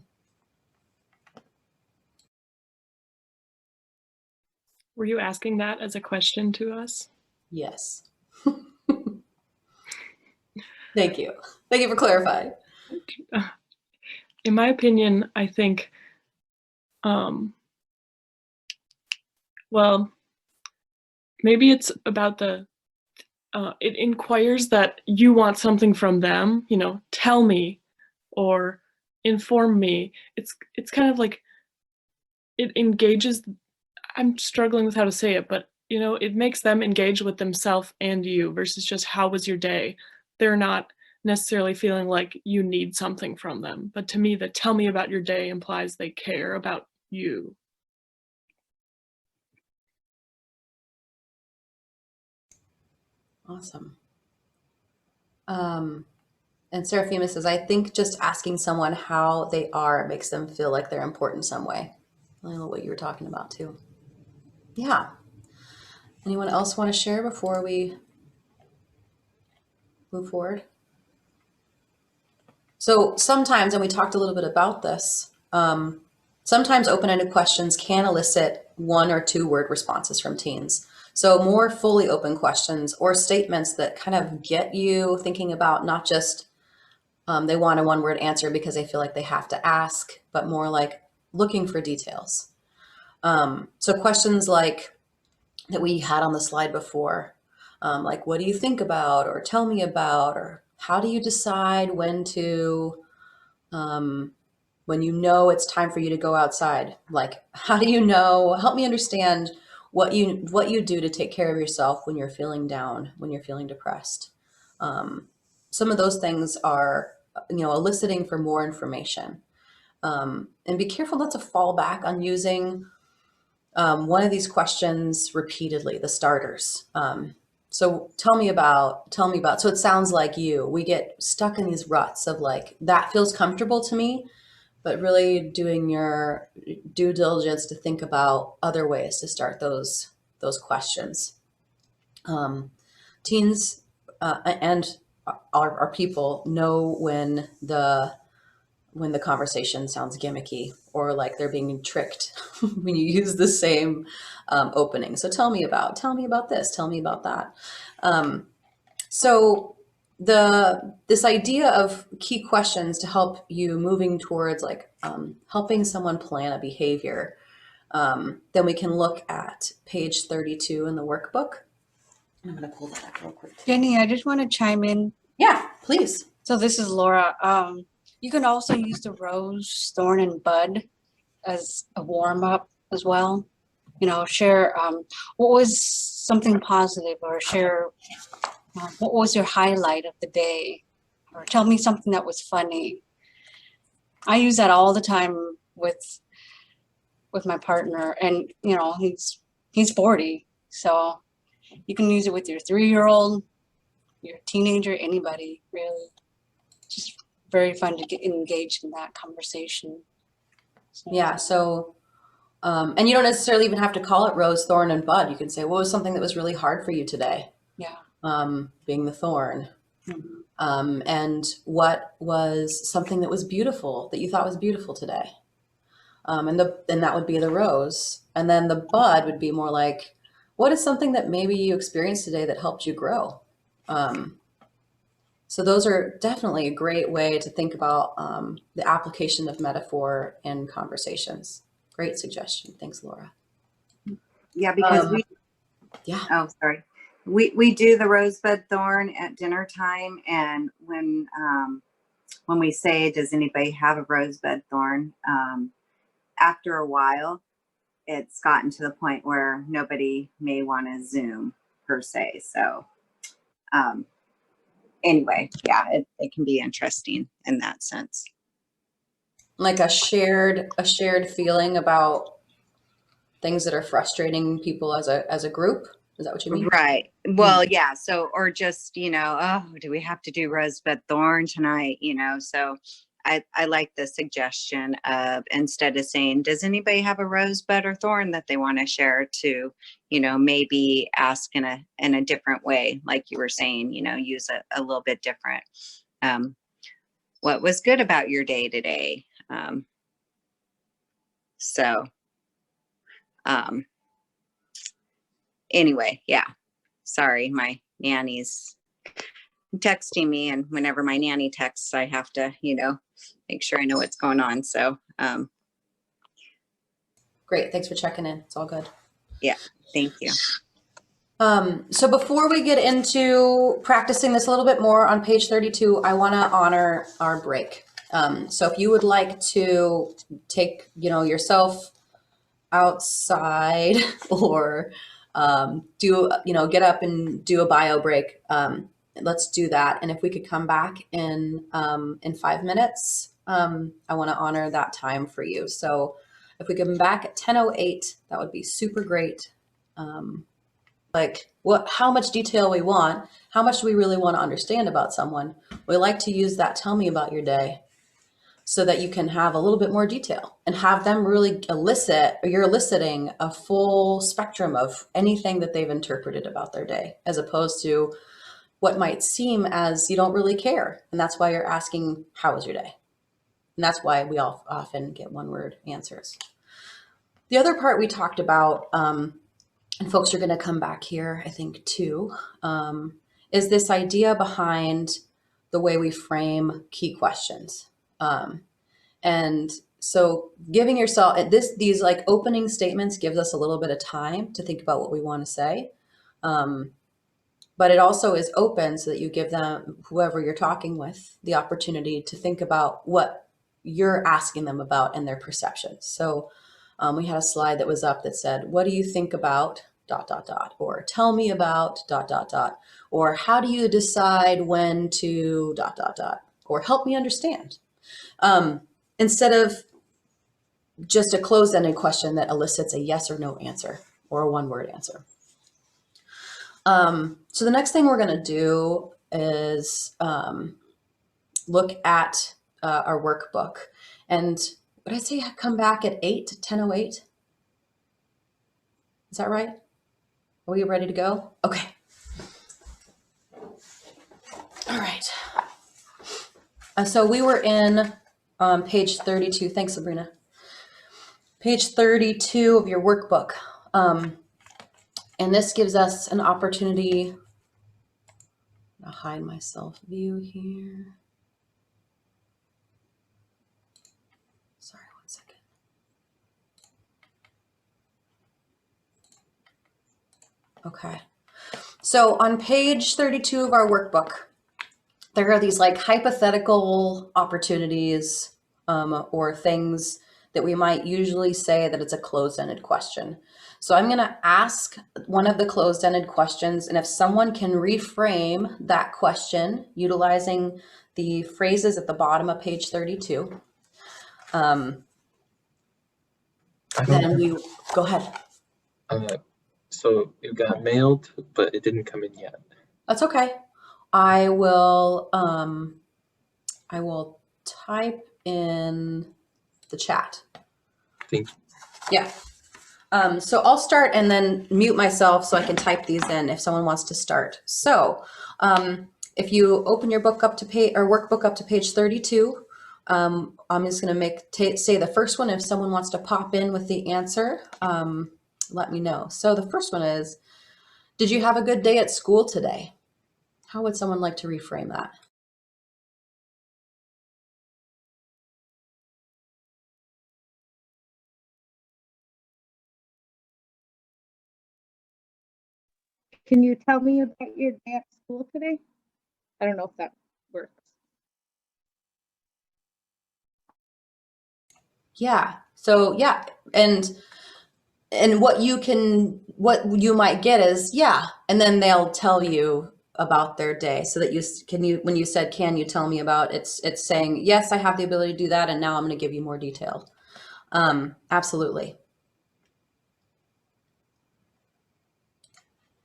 Were you asking that as a question to us? Yes. Thank you. Thank you for clarifying. In my opinion, I think, well, maybe it's about it inquires that you want something from them, tell me or inform me. It's kind of like it engages, I'm struggling with how to say it, but it makes them engage with themselves and you versus just how was your day. They're not necessarily feeling like you need something from them. But to me, the tell me about your day implies they care about you. Awesome. And Seraphima says, I think just asking someone how they are makes them feel like they're important some way. I know what you were talking about too. Yeah. Anyone else want to share before we move forward? So sometimes, and we talked a little bit about this, sometimes open-ended questions can elicit 1 or 2 word responses from teens. So more fully open questions or statements that kind of get you thinking about not just they want a 1-word answer because they feel like they have to ask, but more like looking for details. So questions like that we had on the slide before, like what do you think about, or tell me about, or how do you decide when to, when it's time for you to go outside? Like, how do you know, help me understand what you do to take care of yourself when you're feeling down, when you're feeling depressed. Some of those things are, eliciting for more information. And be careful not to fall back on using one of these questions repeatedly, the starters. So tell me about, so it sounds like we get stuck in these ruts of like, that feels comfortable to me, but really doing your due diligence to think about other ways to start those questions. Teens and our people know when the conversation sounds gimmicky or like they're being tricked when you use the same opening. So tell me about this, tell me about that. So this idea of key questions to help you moving towards like helping someone plan a behavior, then we can look at page 32 in the workbook. I'm going to pull that up real quick. Jenny, I just want to chime in. Yeah, please. So this is Laura. You can also use the rose, thorn, and bud as a warm up as well. Share what was something positive, or share what was your highlight of the day, or tell me something that was funny. I use that all the time with my partner, and he's 40, so you can use it with your 3-year-old, your teenager, anybody really. Just very fun to get engaged in that conversation. So. Yeah. So, and you don't necessarily even have to call it rose, thorn, and bud. You can say, what was something that was really hard for you today? Yeah. Being the thorn. Mm-hmm. And what was something that was beautiful, that you thought was beautiful today? And that would be the rose. And then the bud would be more like, what is something that maybe you experienced today that helped you grow? So those are definitely a great way to think about the application of metaphor in conversations. Great suggestion. Thanks, Laura. Yeah, because Yeah. oh, sorry. We do the rosebud thorn at dinner time, and when we say, does anybody have a rosebud thorn? After a while, it's gotten to the point where nobody may want to Zoom per se. So anyway, yeah, it can be interesting in that sense. Like a shared feeling about things that are frustrating people as a group. Is that what you mean? Right. Well, yeah. So, or just, oh, do we have to do rosebud thorn tonight? So I like the suggestion of, instead of saying, does anybody have a rosebud or thorn that they want to share, to, maybe ask in a different way, like you were saying, use a little bit different. What was good about your day today? Anyway, yeah. Sorry, my nanny's texting me, and whenever my nanny texts, I have to, make sure I know what's going on. So, Great. Thanks for checking in. It's all good. yeah, thank you. So before we get into practicing this a little bit more on page 32, I want to honor our break. So if you would like to take, yourself outside or get up and do a bio break, let's do that. And if we could come back in 5 minutes, I want to honor that time for you. So if we come back at 10:08, that would be super great. How much detail we want, how much do we really want to understand about someone? We like to use that tell me about your day, so that you can have a little bit more detail and have them really you're eliciting a full spectrum of anything that they've interpreted about their day, as opposed to what might seem as you don't really care. And that's why you're asking, how was your day? And that's why we all often get one word answers. The other part we talked about, and folks are going to come back here, I think, too, is this idea behind the way we frame key questions. And so giving yourself these like opening statements gives us a little bit of time to think about what we want to say. But it also is open so that you give them, whoever you're talking with, the opportunity to think about what you're asking them about and their perceptions. So we had a slide that was up that said, what do you think about ... or tell me about ... or how do you decide when to ... or help me understand. Instead of just a closed-ended question that elicits a yes or no answer or a one-word answer. So the next thing we're going to do is look at our workbook. And what did I say? Come back at 10:08? Is that right? Are we ready to go? Okay. All right. So we were in page 32. Thanks, Sabrina. Page 32 of your workbook. And this gives us an opportunity. I'll hide my self view here. Sorry, one second. Okay. So on page 32 of our workbook, there are these like hypothetical opportunities or things that we might usually say that it's a closed-ended question. So I'm going to ask one of the closed-ended questions, and if someone can reframe that question utilizing the phrases at the bottom of page 32, then we go ahead. So it got mailed, but it didn't come in yet. That's okay. I will type in the chat. Thank you. Yeah. So I'll start and then mute myself so I can type these in if someone wants to start. So if you open your book up to workbook up to page 32, I'm just going to say the first one. If someone wants to pop in with the answer, let me know. So the first one is, did you have a good day at school today? How would someone like to reframe that? Can you tell me about your day at school today? I don't know if that works. Yeah. So yeah, and what you might get is, yeah, and then they'll tell you about their day, so that when you said, can you tell me about, it's saying, yes, I have the ability to do that, and now I'm going to give you more detail. Absolutely.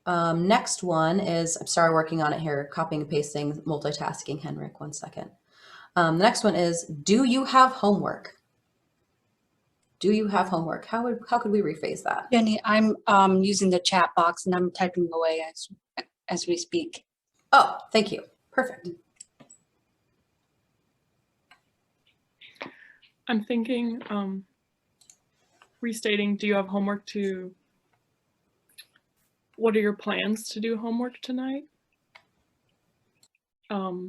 Next one is, I'm sorry, working on it here, copying and pasting, multitasking, Henrik, 1 second. The next one is, do you have homework? Do you have homework? How could we rephrase that? Jenny, I'm using the chat box and I'm typing away as we speak. Oh, thank you. Perfect. I'm thinking, restating, do you have homework to, what are your plans to do homework tonight? Or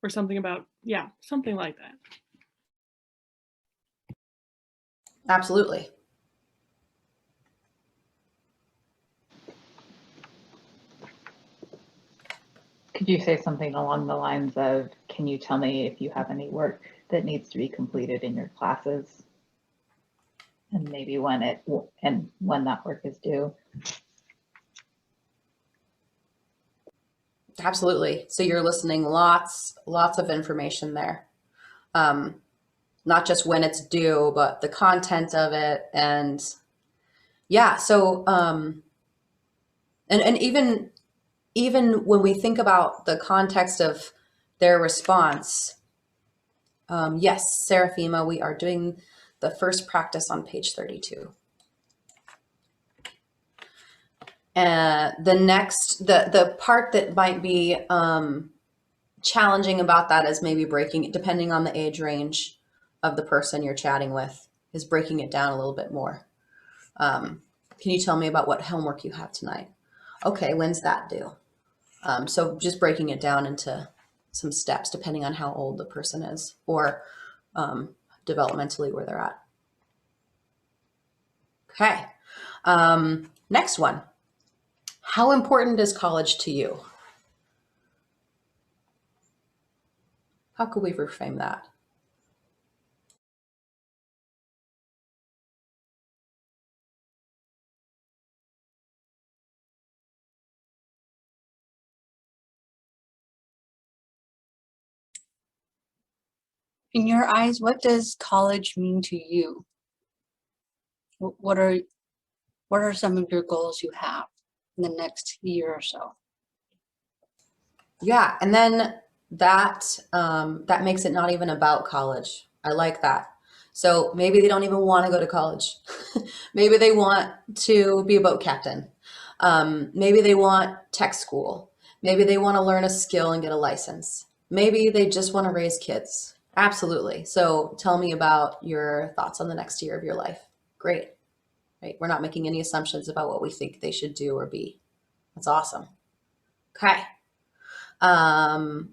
something about, yeah, something like that. Absolutely. Could you say something along the lines of, can you tell me if you have any work that needs to be completed in your classes? And maybe when that work is due. Absolutely. So you're listening, lots of information there. Not just when it's due, but the content of it. And yeah, so, and even when we think about the context of their response, yes, Seraphima, we are doing the first practice on page 32. The part that might be challenging about that is maybe breaking it, depending on the age range of the person you're chatting with, is breaking it down a little bit more. Can you tell me about what homework you have tonight? Okay, when's that due? So just breaking it down into some steps depending on how old the person is, or developmentally where they're at. Okay, next one. How important is college to you? How could we reframe that? In your eyes, what does college mean to you? What are some of your goals you have in the next year or so? Yeah, and then that makes it not even about college. I like that. So maybe they don't even want to go to college. Maybe they want to be a boat captain. Maybe they want tech school. Maybe they want to learn a skill and get a license. Maybe they just want to raise kids. Absolutely. So tell me about your thoughts on the next year of your life. Great. Right? We're not making any assumptions about what we think they should do or be. That's awesome. Okay. Are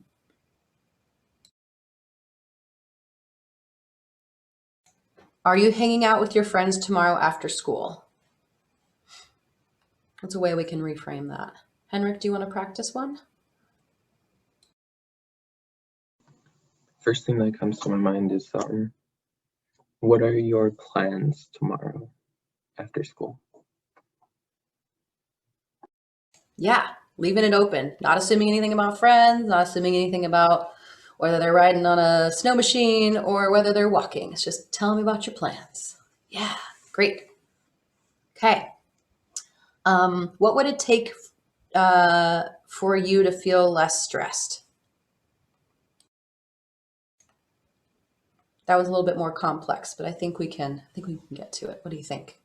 you hanging out with your friends tomorrow after school? That's a way we can reframe that. Henrik, do you want to practice one? First thing that comes to my mind is, what are your plans tomorrow after school? Yeah, leaving it open, not assuming anything about friends, not assuming anything about whether they're riding on a snow machine or whether they're walking. It's just tell me about your plans. Yeah, great. Okay. What would it take for you to feel less stressed? That was a little bit more complex, but I think we can get to it. What do you think?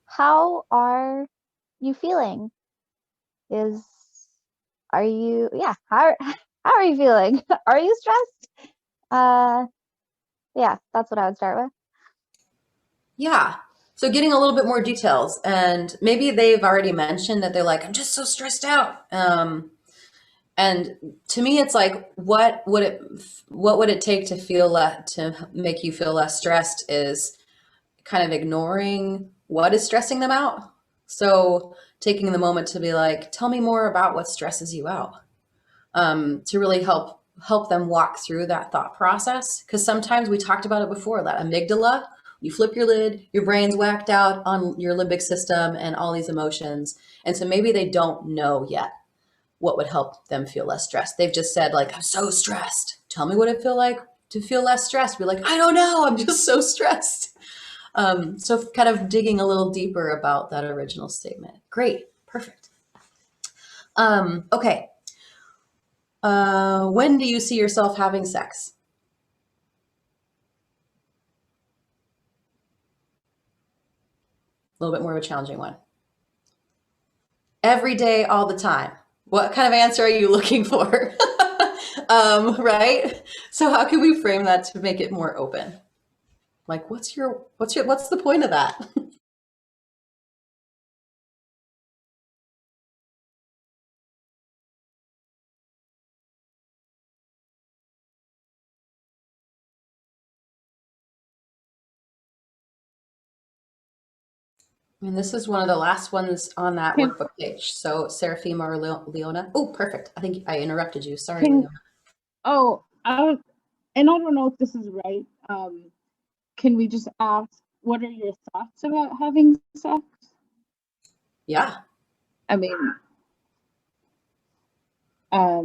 How are you feeling? are you, yeah, how are you feeling? Are you stressed? Yeah, that's what I would start with. Yeah. So getting a little bit more details, and maybe they've already mentioned that they're like, I'm just so stressed out. And to me, it's like, what would it take to to make you feel less stressed is kind of ignoring what is stressing them out. So taking the moment to be like, tell me more about what stresses you out, to really help them walk through that thought process. Because sometimes we talked about it before, that amygdala, you flip your lid, your brain's whacked out on your limbic system and all these emotions. And so maybe they don't know yet what would help them feel less stressed. They've just said like, I'm so stressed. Tell me what it feel like to feel less stressed. Be like, I don't know. I'm just so stressed. So kind of digging a little deeper about that original statement. Great. Perfect. Okay. When do you see yourself having sex? A little bit more of a challenging one. Every day, all the time. What kind of answer are you looking for? Right? So how can we frame that to make it more open? Like, what's the point of that? And this is one of the last ones on that Can- workbook page. So Seraphima or Leona. Oh, perfect. I think I interrupted you. Sorry, Can- Leona. Oh, and I don't know if this is right. Can we just ask, what are your thoughts about having sex? Yeah. I mean, I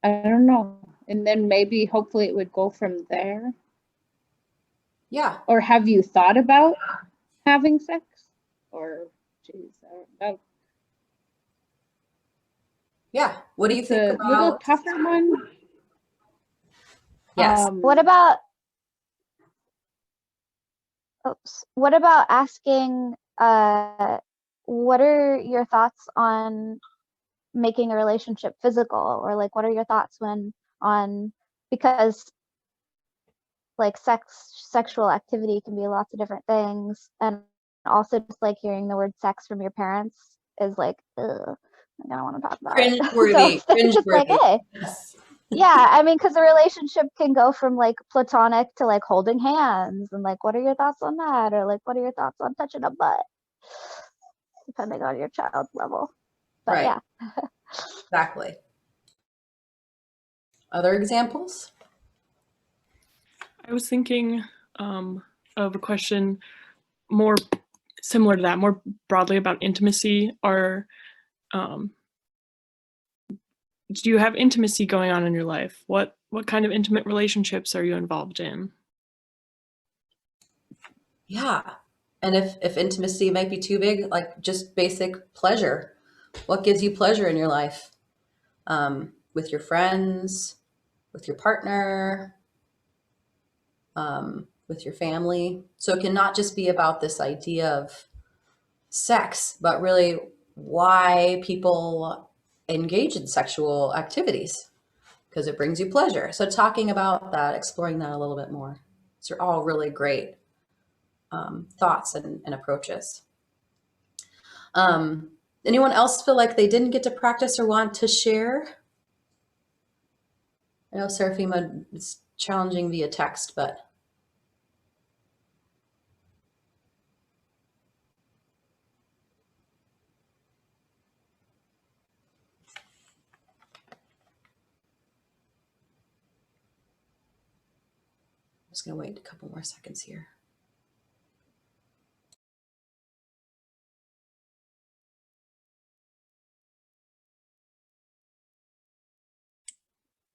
don't know. And then maybe hopefully it would go from there. Yeah. Or have you thought about having sex? Or, geez, I don't know. Yeah. What do you It's think a little about? tougher one. Yes. What about, what about asking, what are your thoughts on making a relationship physical, or like, what are your thoughts because like sexual activity can be lots of different things, and also just like hearing the word sex from your parents is like, ugh, I don't want to talk about it. Cringeworthy. So it's just like, hey, Yes. yeah, I mean, because the relationship can go from like platonic to like holding hands, and like, what are your thoughts on that? Or like, what are your thoughts on touching a butt? Depending on your child's level. But Right. yeah. Exactly. Other examples? I was thinking of a question more similar to that, more broadly about intimacy. Do you have intimacy going on in your life? What kind of intimate relationships are you involved in? Yeah. And if intimacy might be too big, like just basic pleasure. What gives you pleasure in your life? With your friends, with your partner, with your family. So it can not just be about this idea of sex, but really why people engage in sexual activities, because it brings you pleasure. So talking about that, exploring that a little bit more. These are all really great thoughts and approaches. Anyone else feel like they didn't get to practice or want to share? I know Seraphima is challenging via text, but I'm just going to wait a couple more seconds here.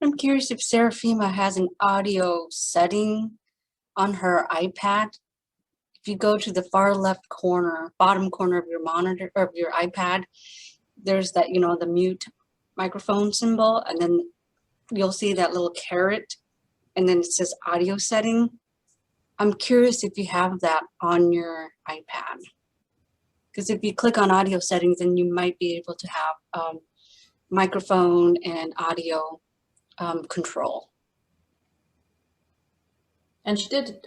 I'm curious if Seraphima has an audio setting on her iPad. If you go to the far left corner, bottom corner of your monitor or of your iPad, there's that, the mute microphone symbol, and then you'll see that little caret, and then it says audio setting. I'm curious if you have that on your iPad. Because if you click on audio settings, then you might be able to have microphone and audio control. And she did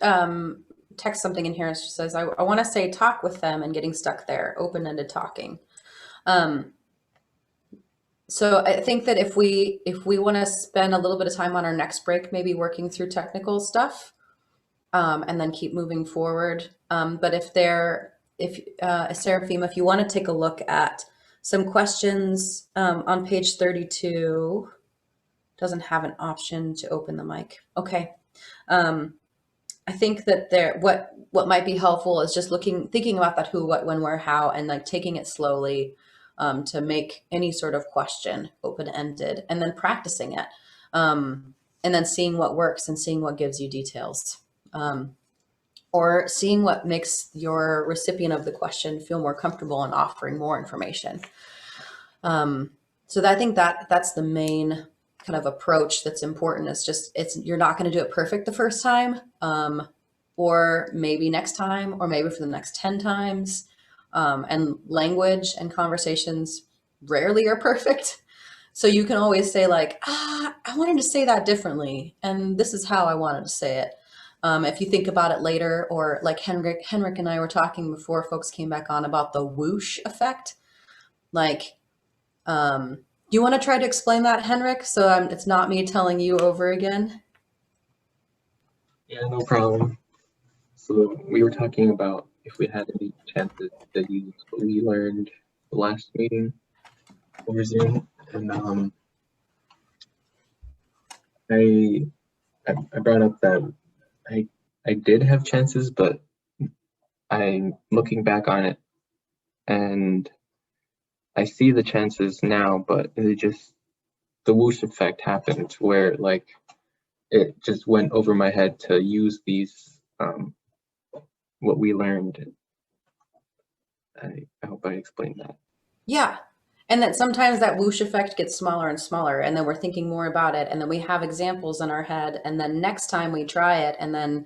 text something in here. She says, I want to say talk with them and getting stuck there, open-ended talking. So I think that if we want to spend a little bit of time on our next break, maybe working through technical stuff, and then keep moving forward. But if Seraphima, if you want to take a look at some questions on page 32, doesn't have an option to open the mic. Okay. I think that what might be helpful is just thinking about that who, what, when, where, how, and like taking it slowly to make any sort of question open-ended, and then practicing it, and then seeing what works and seeing what gives you details, or seeing what makes your recipient of the question feel more comfortable in offering more information. So I think that's the main kind of approach that's important. You're not going to do it perfect the first time, or maybe next time, or maybe for the next 10 times. And language and conversations rarely are perfect. So you can always say like, I wanted to say that differently, and this is how I wanted to say it. If you think about it later, or like Henrik and I were talking before folks came back on about the whoosh effect. Like, do you want to try to explain that, Henrik? So it's not me telling you over again. Yeah, no problem. So we were talking about if we had any chances to use what we learned the last meeting over Zoom, and I brought up that I did have chances, but I'm looking back on it and I see the chances now, but the whoosh effect happened where like it just went over my head to use these what we learned. I hope I explained that. Yeah. And that sometimes that whoosh effect gets smaller and smaller, and then we're thinking more about it, and then we have examples in our head, and then next time we try it, and then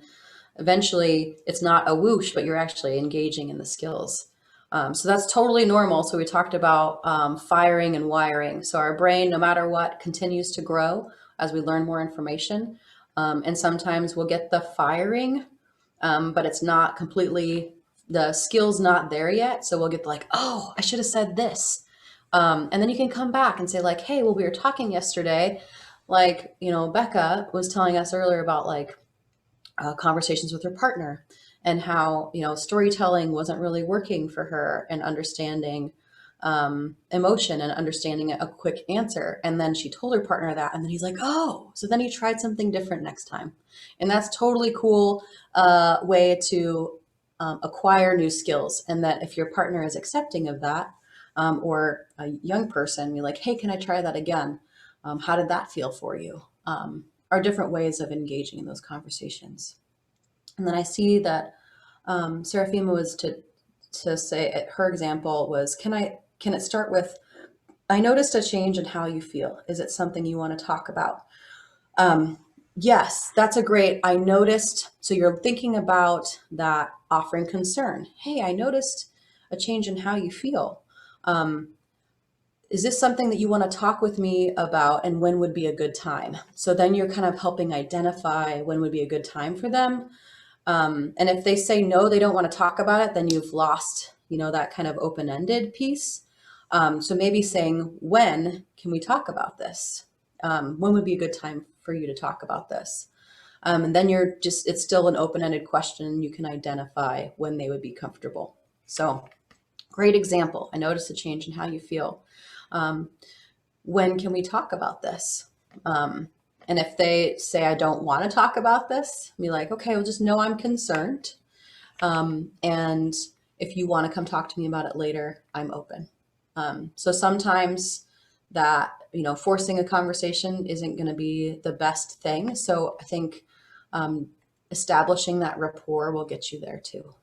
eventually it's not a whoosh, but you're actually engaging in the skills. So that's totally normal. So we talked about firing and wiring. So our brain, no matter what, continues to grow as we learn more information. And sometimes we'll get the firing, but it's not completely, the skill's not there yet. So we'll get like, oh, I should have said this. And then you can come back and say like, hey, well, we were talking yesterday, like, Becca was telling us earlier about like conversations with her partner, and how, storytelling wasn't really working for her, and understanding emotion and understanding a quick answer. And then she told her partner that, and then he's like, oh, so then he tried something different next time. And that's totally cool way to acquire new skills. And that if your partner is accepting of that, or a young person, you're like, hey, can I try that again? How did that feel for you? Are different ways of engaging in those conversations. And then I see that Seraphima was to say, her example was, can it start with, I noticed a change in how you feel. Is it something you want to talk about? Yes, that's a great, I noticed. So you're thinking about that, offering concern. Hey, I noticed a change in how you feel. Is this something that you want to talk with me about, and when would be a good time? So then you're kind of helping identify when would be a good time for them. And if they say no, they don't want to talk about it, then you've lost, that kind of open-ended piece. So maybe saying, when can we talk about this? When would be a good time for you to talk about this? And then it's still an open-ended question. You can identify when they would be comfortable. So great example. I noticed a change in how you feel. When can we talk about this? And if they say, I don't want to talk about this, be like, okay, well, just know I'm concerned. And if you want to come talk to me about it later, I'm open. So sometimes that, forcing a conversation isn't going to be the best thing. So I think establishing that rapport will get you there too.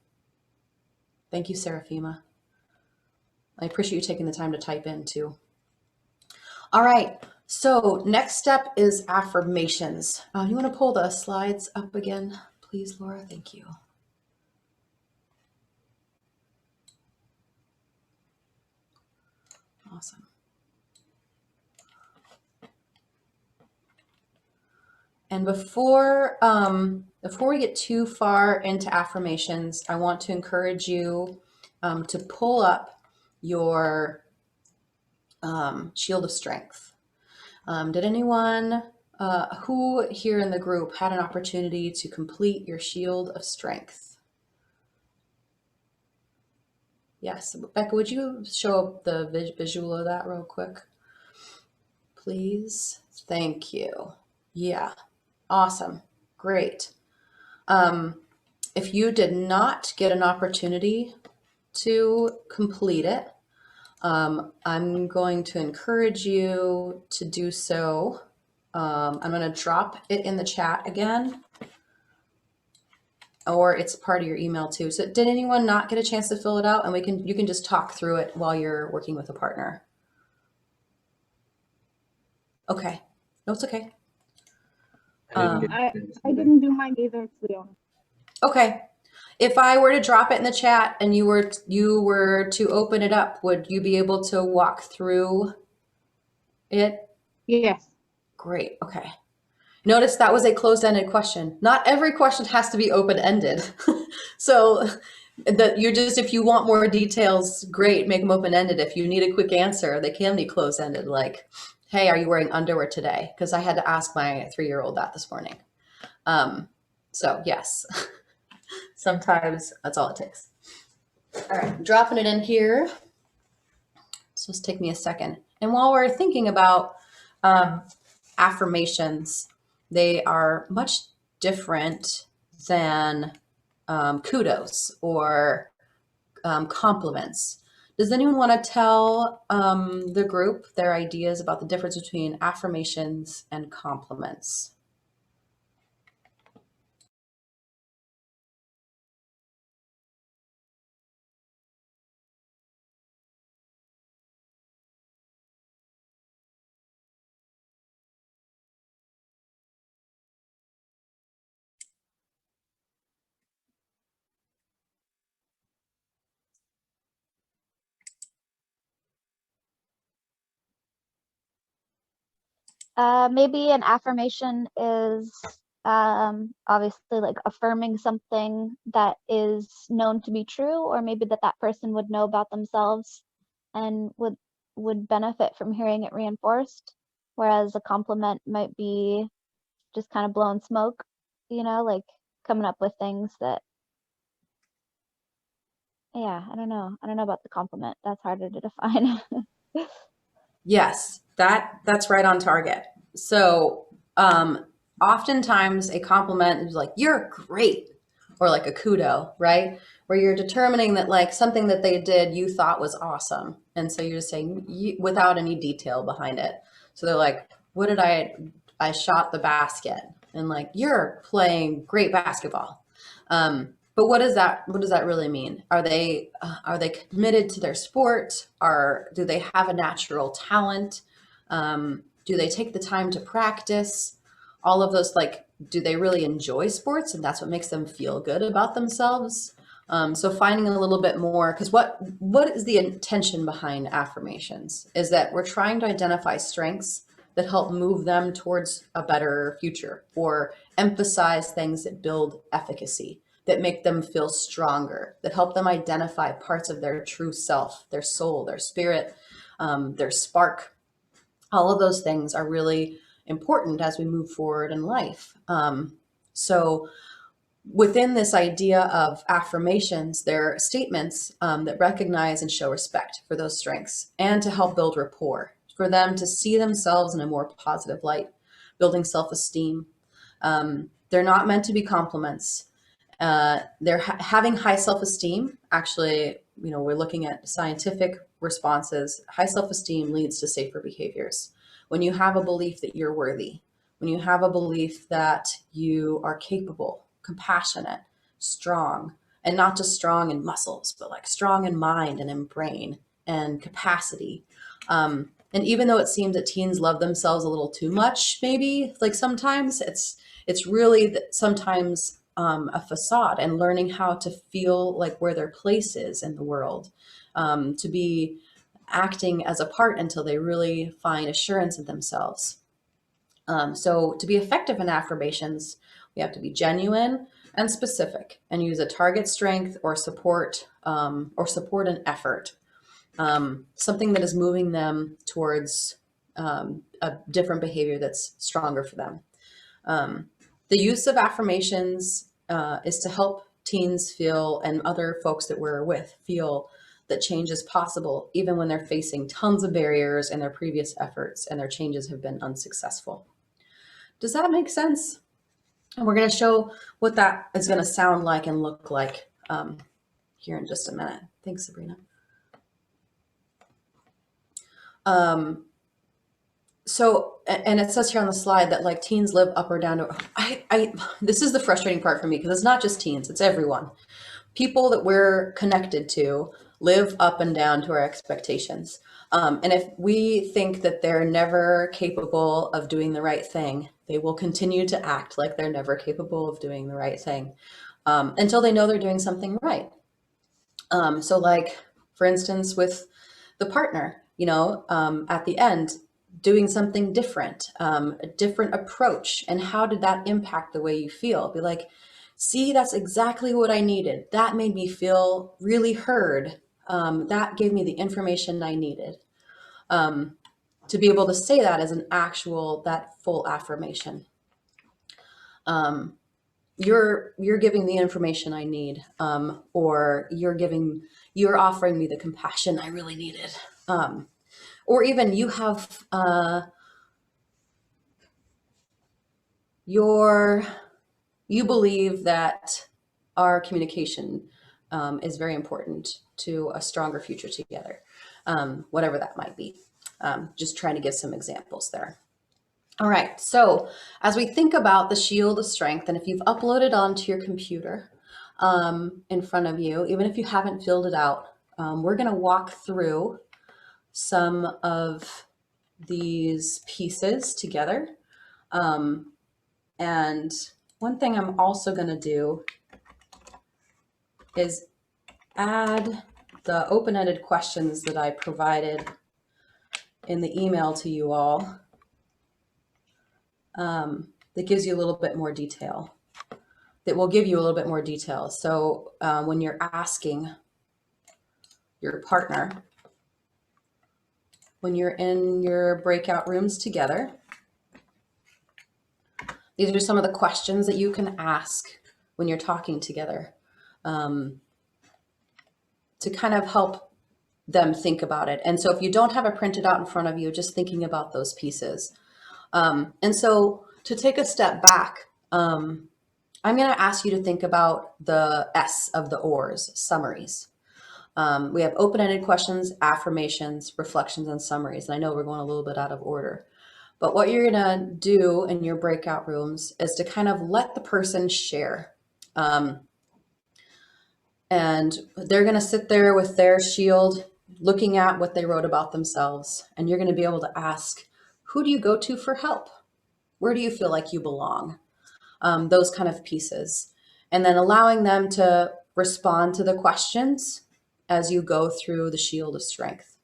Thank you, Seraphima. I appreciate you taking the time to type in too. All right. So next step is affirmations. You want to pull the slides up again, please, Laura? Thank you. Awesome. And before we get too far into affirmations, I want to encourage you to pull up your shield of strength. Did anyone who here in the group had an opportunity to complete your shield of strength? Yes, Becca, would you show up the visual of that real quick, please? Thank you. Yeah, awesome, great. If you did not get an opportunity to complete it, I'm going to encourage you to do so. I'm going to drop it in the chat again, or it's part of your email too. So did anyone not get a chance to fill it out? And you can just talk through it while you're working with a partner. Okay, no, it's okay. I didn't do mine either, Leona. Okay. If I were to drop it in the chat and you were to open it up, would you be able to walk through it? Yes. Great. Okay. Notice that was a closed-ended question. Not every question has to be open-ended. So that you're just, if you want more details, great, make them open-ended. If you need a quick answer, they can be closed-ended, like, hey, are you wearing underwear today? Because I had to ask my 3-year-old that this morning. So yes, sometimes that's all it takes. All right, I'm dropping it in here. So just take me a second. And while we're thinking about affirmations, they are much different than kudos or compliments. Does anyone want to tell the group their ideas about the difference between affirmations and compliments? Maybe an affirmation is obviously like affirming something that is known to be true, or maybe that person would know about themselves and would benefit from hearing it reinforced. Whereas a compliment might be just kind of blowing smoke, like coming up with things that, yeah, I don't know about the compliment. That's harder to define. Yes, that's right on target. So oftentimes a compliment is like, you're great, or like a kudo, right? Where you're determining that like something that they did you thought was awesome. And so you're just saying without any detail behind it. So they're like, what did I shot the basket, and like, you're playing great basketball. But what does that really mean? Are they committed to their sport? Do they have a natural talent? Do they take the time to practice? All of those, like, do they really enjoy sports, and that's what makes them feel good about themselves? So finding a little bit more, because what is the intention behind affirmations is that we're trying to identify strengths that help move them towards a better future, or emphasize things that build efficacy, that make them feel stronger, that help them identify parts of their true self, their soul, their spirit, their spark. All of those things are really important as we move forward in life. So within this idea of affirmations, they're statements that recognize and show respect for those strengths, and to help build rapport, for them to see themselves in a more positive light, building self-esteem. They're not meant to be compliments. They're having high self-esteem. Actually, we're looking at scientific responses. High self-esteem leads to safer behaviors. When you have a belief that you're worthy, when you have a belief that you are capable, compassionate, strong, and not just strong in muscles, but like strong in mind and in brain and capacity. And even though it seems that teens love themselves a little too much, maybe like sometimes it's really sometimes a facade, and learning how to feel like where their place is in the world, to be acting as a part until they really find assurance in themselves. So to be effective in affirmations, we have to be genuine and specific and use a target strength or support an effort. Something that is moving them towards a different behavior that's stronger for them. The use of affirmations is to help teens feel, and other folks that we're with feel, that change is possible even when they're facing tons of barriers in their previous efforts and their changes have been unsuccessful. Does that make sense? And we're going to show what that is going to sound like and look like here in just a minute. Thanks, Sabrina. So, and it says here on the slide that like teens live up or down. This is the frustrating part for me, because it's not just teens, it's everyone. People that we're connected to live up and down to our expectations. And if we think that they're never capable of doing the right thing, they will continue to act like they're never capable of doing the right thing until they know they're doing something right. So like, for instance, with the partner, at the end, doing something different, a different approach. And how did that impact the way you feel? Be like, see, that's exactly what I needed. That made me feel really heard. That gave me the information I needed. To be able to say that as that full affirmation. You're giving the information I need, or you're offering me the compassion I really needed. Or even you have, you believe that our communication is very important to a stronger future together, whatever that might be. Just trying to give some examples there. All right, so as we think about the shield of strength, and if you've uploaded onto your computer in front of you, even if you haven't filled it out, we're going to walk through some of these pieces together. And one thing I'm also going to do is add the open-ended questions that I provided in the email to you all. That gives you a little bit more detail, that will give you a little bit more detail. So when you're asking your partner, when you're in your breakout rooms together, these are some of the questions that you can ask when you're talking together to kind of help them think about it. And so if you don't have it printed out in front of you, just thinking about those pieces. And so to take a step back, I'm going to ask you to think about the S of the ORs, summaries. We have open-ended questions, affirmations, reflections, and summaries. And I know we're going a little bit out of order. But what you're going to do in your breakout rooms is to kind of let the person share. And they're going to sit there with their shield, looking at what they wrote about themselves. And you're going to be able to ask, who do you go to for help? Where do you feel like you belong? Those kind of pieces. And then allowing them to respond to the questions as you go through the shield of strength.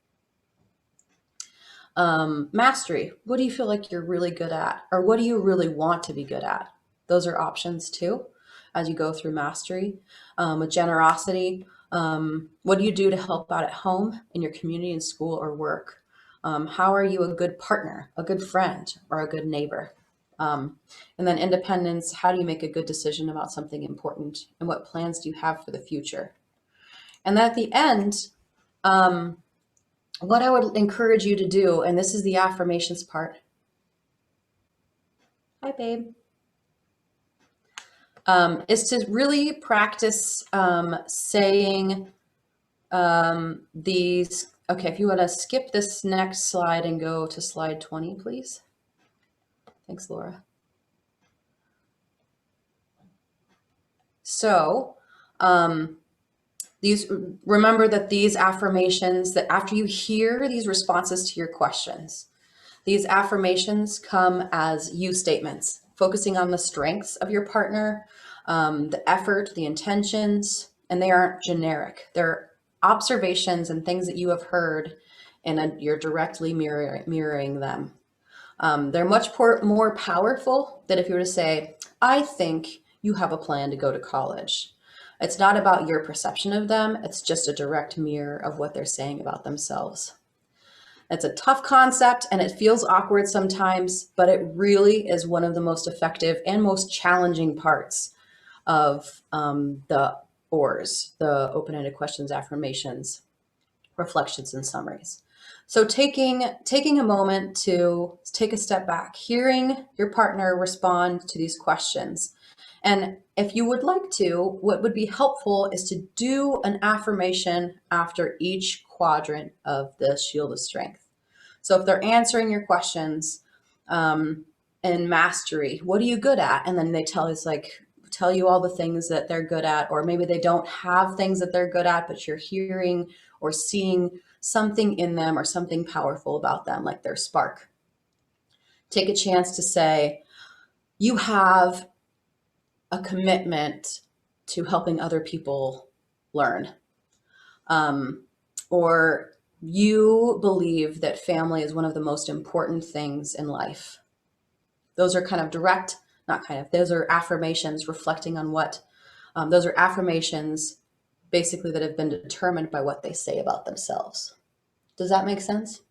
Mastery. What do you feel like you're really good at? Or what do you really want to be good at? Those are options too, as you go through mastery. With generosity, what do you do to help out at home, in your community, in school, or work? How are you a good partner, a good friend, or a good neighbor? And then independence, how do you make a good decision about something important? And what plans do you have for the future? And then at the end, what I would encourage you to do, and this is the affirmations part. Hi, babe. Is to really practice saying these. Okay, if you want to skip this next slide and go to slide 20, please. Thanks, Laura. So remember that these affirmations, that after you hear these responses to your questions, these affirmations come as you statements, focusing on the strengths of your partner, the effort, the intentions, and they aren't generic. They're observations and things that you have heard and you're directly mirroring them. They're much more powerful than if you were to say, I think you have a plan to go to college. It's not about your perception of them. It's just a direct mirror of what they're saying about themselves. It's a tough concept and it feels awkward sometimes, but it really is one of the most effective and most challenging parts of the OARs, the open-ended questions, affirmations, reflections, and summaries. So taking a moment to take a step back, hearing your partner respond to these questions. And if you would like to, what would be helpful is to do an affirmation after each quadrant of the Shield of Strength. So if they're answering your questions in mastery, what are you good at? And then they tell you all the things that they're good at, or maybe they don't have things that they're good at, but you're hearing or seeing something in them or something powerful about them, like their spark. Take a chance to say, you have a commitment to helping other people learn. Or you believe that family is one of the most important things in life. Those are kind of direct, those are affirmations reflecting on what, those are affirmations basically that have been determined by what they say about themselves. Does that make sense?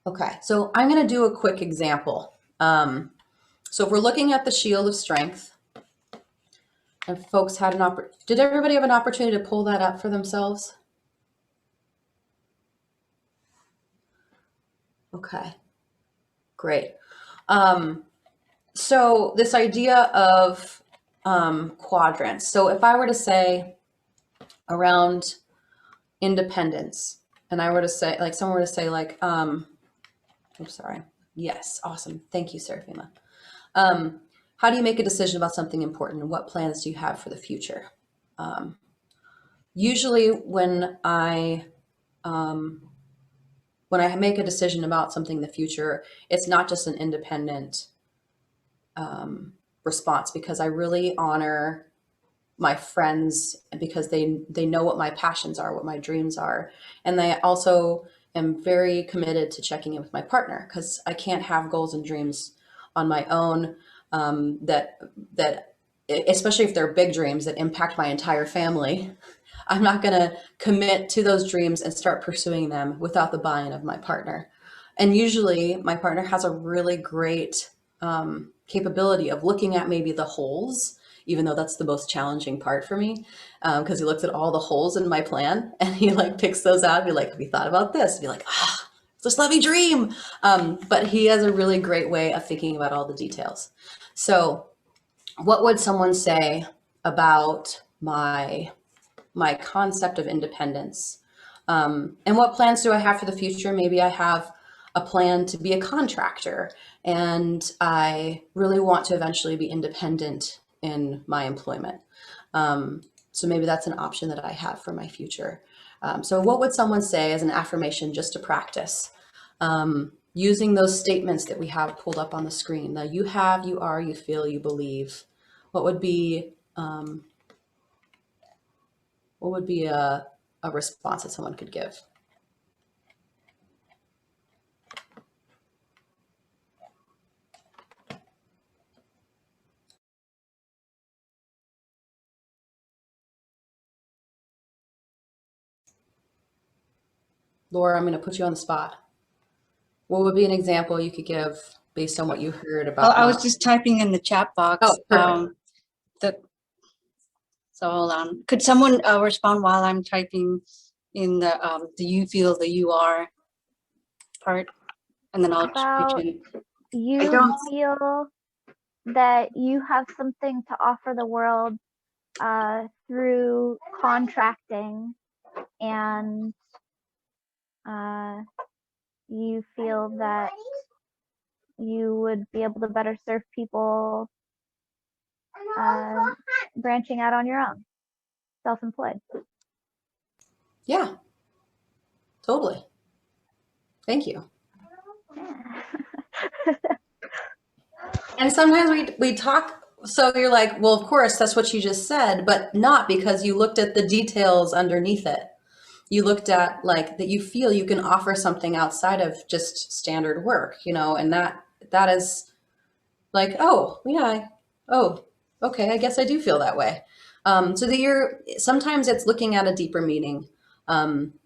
Okay, so I'm going to do a quick example. So if we're looking at the Shield of Strength, and folks had did everybody have an opportunity to pull that up for themselves? Okay, great. So this idea of quadrants. So if I were to say around independence, and I were to say, like, someone were to say, like, I'm sorry. Yes, awesome. Thank you, Serafima. How do you make a decision about something important? And what plans do you have for the future? Usually when I make a decision about something in the future, it's not just an independent response, because I really honor my friends, because they know what my passions are, what my dreams are. And I also am very committed to checking in with my partner, because I can't have goals and dreams on my own that especially if they're big dreams that impact my entire family. I'm not going to commit to those dreams and start pursuing them without the buy-in of my partner. And usually my partner has a really great capability of looking at maybe the holes, even though that's the most challenging part for me, because he looks at all the holes in my plan and he like picks those out and be like, have you thought about this? And be like, just let me dream. But he has a really great way of thinking about all the details. So what would someone say about my concept of independence? And what plans do I have for the future? Maybe I have a plan to be a contractor, and I really want to eventually be independent in my employment. So maybe that's an option that I have for my future. So what would someone say as an affirmation just to practice? Using those statements that we have pulled up on the screen. Now, you have, you are, you feel, you believe. What would be a response that someone could give? Laura, I'm going to put you on the spot. What would be an example you could give based on what you heard about? I was just typing in the chat box. Oh, perfect. So hold on. Could someone respond while I'm typing in the you feel, the you are part, and then I'll About pitch in. you feel that you have something to offer the world through contracting, and you feel that you would be able to better serve people branching out on your own, self-employed. Yeah, totally. Thank you. Yeah. And sometimes we talk, so you're like, well, of course, that's what you just said, but not, because you looked at the details underneath it. you looked at like that you feel you can offer something outside of just standard work, you know, and that is like, oh yeah, oh, okay, I guess I do feel that way. So that sometimes it's looking at a deeper meaning.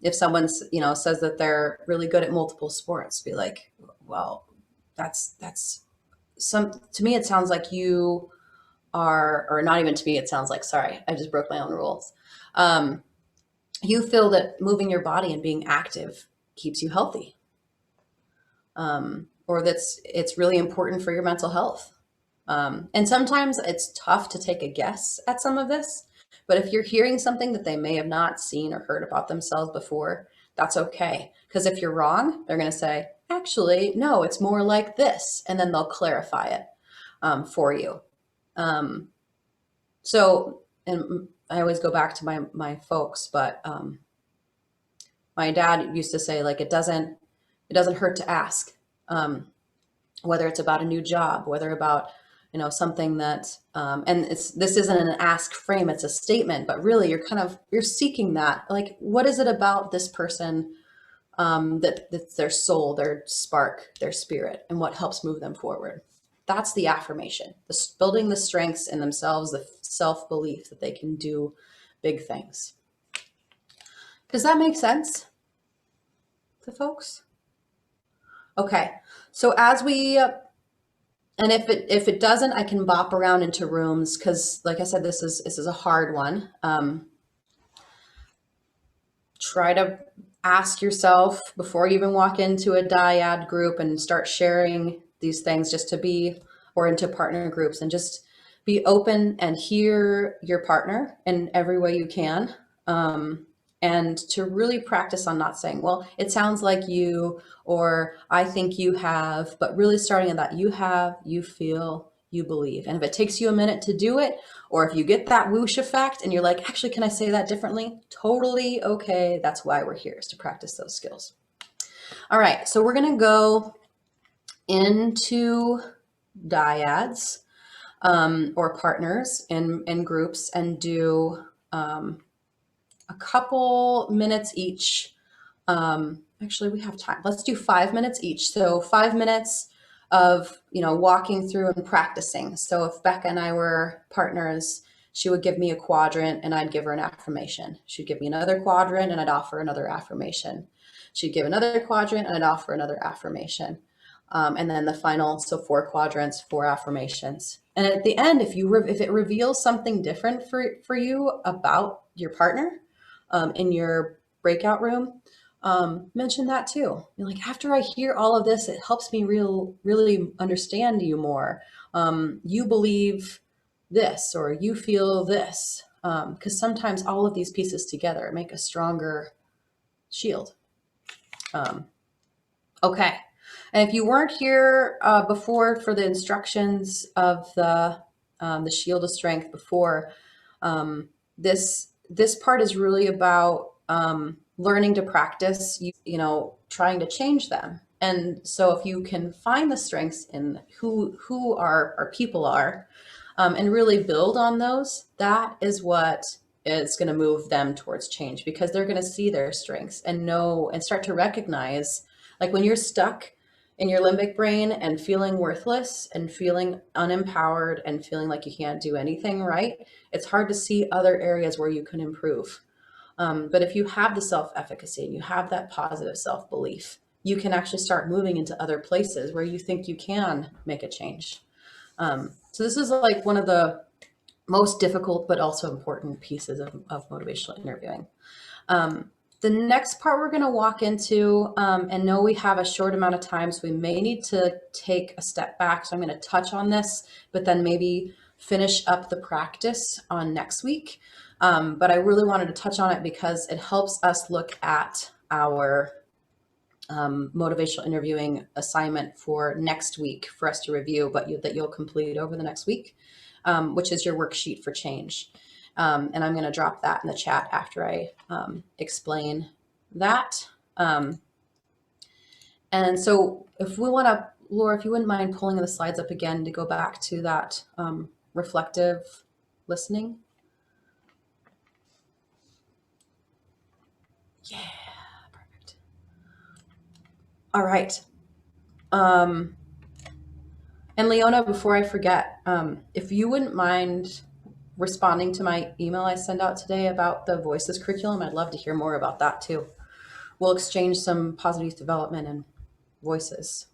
If someone's, you know, says that they're really good at multiple sports, be like, well, that's to me, it sounds like you are, or not even to me, it sounds like, sorry, I just broke my own rules. You feel that moving your body and being active keeps you healthy. Or it's really important for your mental health. And sometimes it's tough to take a guess at some of this, but if you're hearing something that they may have not seen or heard about themselves before, that's okay. Because if you're wrong, they're going to say, actually, no, it's more like this. And then they'll clarify it for you. So, and I always go back to my folks, but my dad used to say, like, it doesn't hurt to ask, whether it's about a new job, whether about, you know, something that, and this isn't an ask frame, it's a statement, but really you're seeking that, like, what is it about this person, that's their soul, their spark, their spirit, and what helps move them forward. That's the affirmation, building the strengths in themselves, the self-belief that they can do big things. Does that make sense to folks? Okay, so as we, and if it doesn't, I can bop around into rooms, because like I said, this is a hard one. Try to ask yourself before you even walk into a dyad group and start sharing these things, just to be, or into partner groups, and just be open and hear your partner in every way you can. And to really practice on not saying, well, it sounds like you, or I think you have, but really starting at that, you have, you feel, you believe. And if it takes you a minute to do it, or if you get that whoosh effect and you're like, actually, can I say that differently? Totally okay. That's why we're here, is to practice those skills. All right, so we're gonna go into dyads, or partners in groups, and do a couple minutes each. Actually, we have time. Let's do 5 minutes each. So 5 minutes of, you know, walking through and practicing. So if Becca and I were partners, she would give me a quadrant and I'd give her an affirmation. She'd give me another quadrant and I'd offer another affirmation. She'd give another quadrant and I'd offer another affirmation. And then the final, so 4 quadrants, 4 affirmations. And at the end, if it reveals something different for you about your partner, in your breakout room, mention that too. You're like, after I hear all of this, it helps me really understand you more. You believe this, or you feel this, because sometimes all of these pieces together make a stronger shield. Okay. And if you weren't here before for the instructions of the shield of strength before, this part is really about learning to practice, you know, trying to change them. And so if you can find the strengths in who our people are, and really build on those, that is what is going to move them towards change, because they're going to see their strengths and know and start to recognize, like when you're stuck in your limbic brain and feeling worthless and feeling unempowered and feeling like you can't do anything right, it's hard to see other areas where you can improve. But if you have the self-efficacy and you have that positive self-belief, you can actually start moving into other places where you think you can make a change. So this is like one of the most difficult but also important pieces of motivational interviewing. The next part we're going to walk into, and know we have a short amount of time, so we may need to take a step back. So I'm going to touch on this, but then maybe finish up the practice on next week. But I really wanted to touch on it because it helps us look at our motivational interviewing assignment for next week for us to review, but that you'll complete over the next week, which is your worksheet for change. And I'm going to drop that in the chat after I explain that. And so if we want to, Laura, if you wouldn't mind pulling the slides up again to go back to that reflective listening. Yeah. All right. And Leona, before I forget, if you wouldn't mind responding to my email I sent out today about the Voices curriculum, I'd love to hear more about that too. We'll exchange some positive youth development and voices,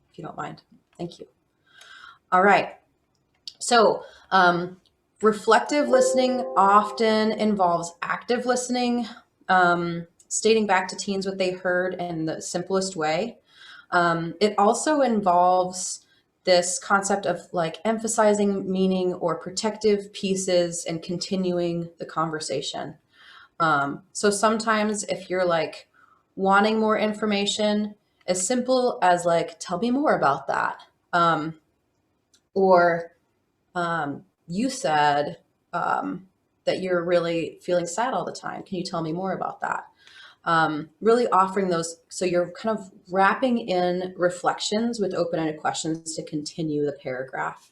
if you don't mind. Thank you. All right. So reflective listening often involves active listening, stating back to teens what they heard in the simplest way. It also involves this concept of like emphasizing meaning or protective pieces and continuing the conversation. So sometimes if you're like wanting more information, as simple as like, tell me more about that. Or you said that you're really feeling sad all the time. Can you tell me more about that? Really offering those, so you're kind of wrapping in reflections with open-ended questions to continue the paragraph,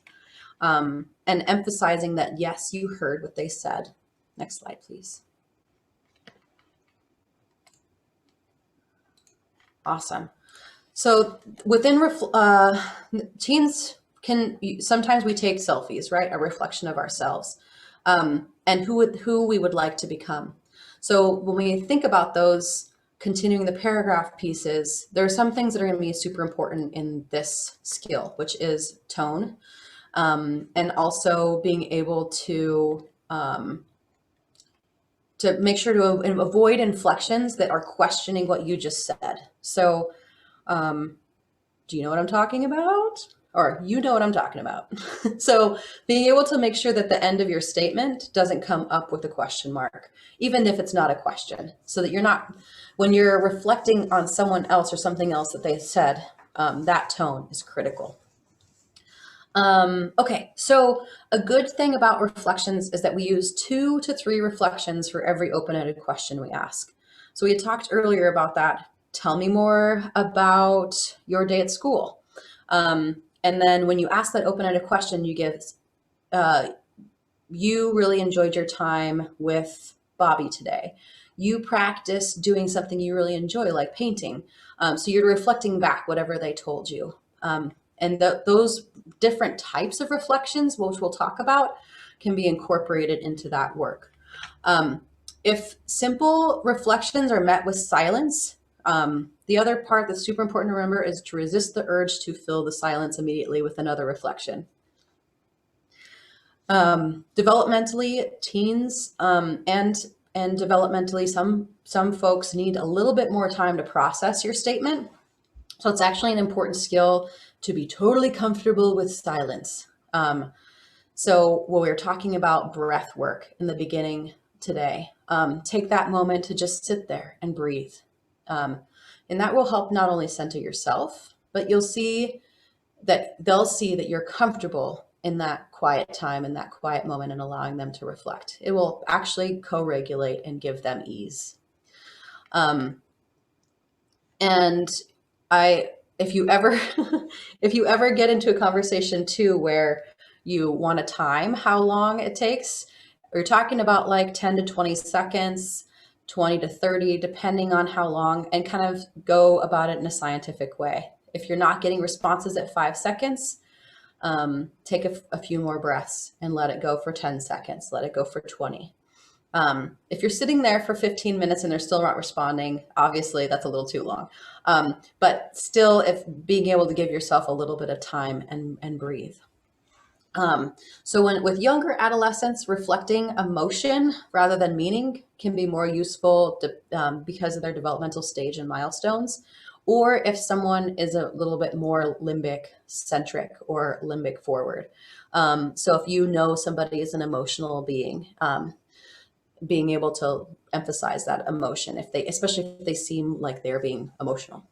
and emphasizing that, yes, you heard what they said. Next slide, please. Awesome. So within teens sometimes we take selfies, right? A reflection of ourselves, and who we would like to become. So when we think about those continuing the paragraph pieces, there are some things that are going to be super important in this skill, which is tone, and also being able to make sure to avoid inflections that are questioning what you just said. So do you know what I'm talking about? Or you know what I'm talking about. So being able to make sure that the end of your statement doesn't come up with a question mark, even if it's not a question, so that you're not, when you're reflecting on someone else or something else that they said, that tone is critical. Okay, so a good thing about reflections is that we use 2 to 3 reflections for every open-ended question we ask. So we had talked earlier about that. Tell me more about your day at school. And then when you ask that open-ended question, you give, you really enjoyed your time with Bobby today. You practice doing something you really enjoy, like painting. So you're reflecting back whatever they told you. And those different types of reflections, which we'll talk about, can be incorporated into that work. If simple reflections are met with silence, the other part that's super important to remember is to resist the urge to fill the silence immediately with another reflection. Developmentally, teens and developmentally, some folks need a little bit more time to process your statement. So it's actually an important skill to be totally comfortable with silence. So when we were talking about breath work in the beginning today, take that moment to just sit there and breathe. And that will help not only center yourself, but you'll see that they'll see that you're comfortable in that quiet time, in that quiet moment, and allowing them to reflect. It will actually co-regulate and give them ease. And if you ever get into a conversation too, where you want to time how long it takes, we're talking about like 10 to 20 seconds, 20 to 30, depending on how long, and kind of go about it in a scientific way. If you're not getting responses at 5 seconds, take a few more breaths and let it go for 10 seconds, let it go for 20. If you're sitting there for 15 minutes and they're still not responding, obviously that's a little too long. But still, if being able to give yourself a little bit of time and breathe. So with younger adolescents, reflecting emotion rather than meaning can be more useful because of their developmental stage and milestones, or if someone is a little bit more limbic centric or limbic forward. So if you know somebody is an emotional being, being able to emphasize that emotion, especially if they seem like they're being emotional.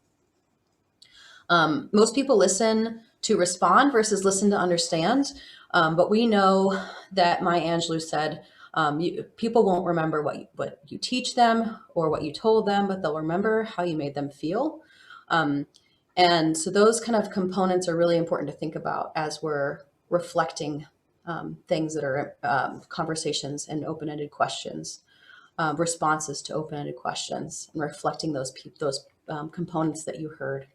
Most people listen to respond versus listen to understand. But we know that Maya Angelou said, people won't remember what you teach them or what you told them, but they'll remember how you made them feel. And so those kind of components are really important to think about as we're reflecting things that are conversations and open-ended questions, responses to open-ended questions, and reflecting those components that you heard.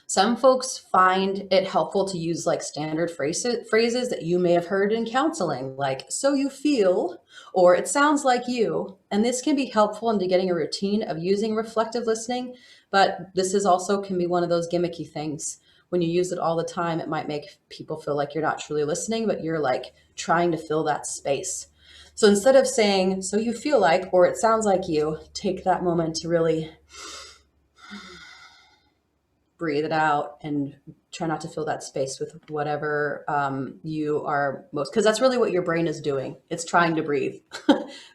Some folks find it helpful to use like standard phrases that you may have heard in counseling, like, so you feel, or it sounds like you. And this can be helpful into getting a routine of using reflective listening, but this is also can be one of those gimmicky things. When you use it all the time, it might make people feel like you're not truly listening, but you're like trying to fill that space. So instead of saying, so you feel like, or it sounds like you, take that moment to really breathe it out and try not to fill that space with whatever you are most, because that's really what your brain is doing. It's trying to breathe.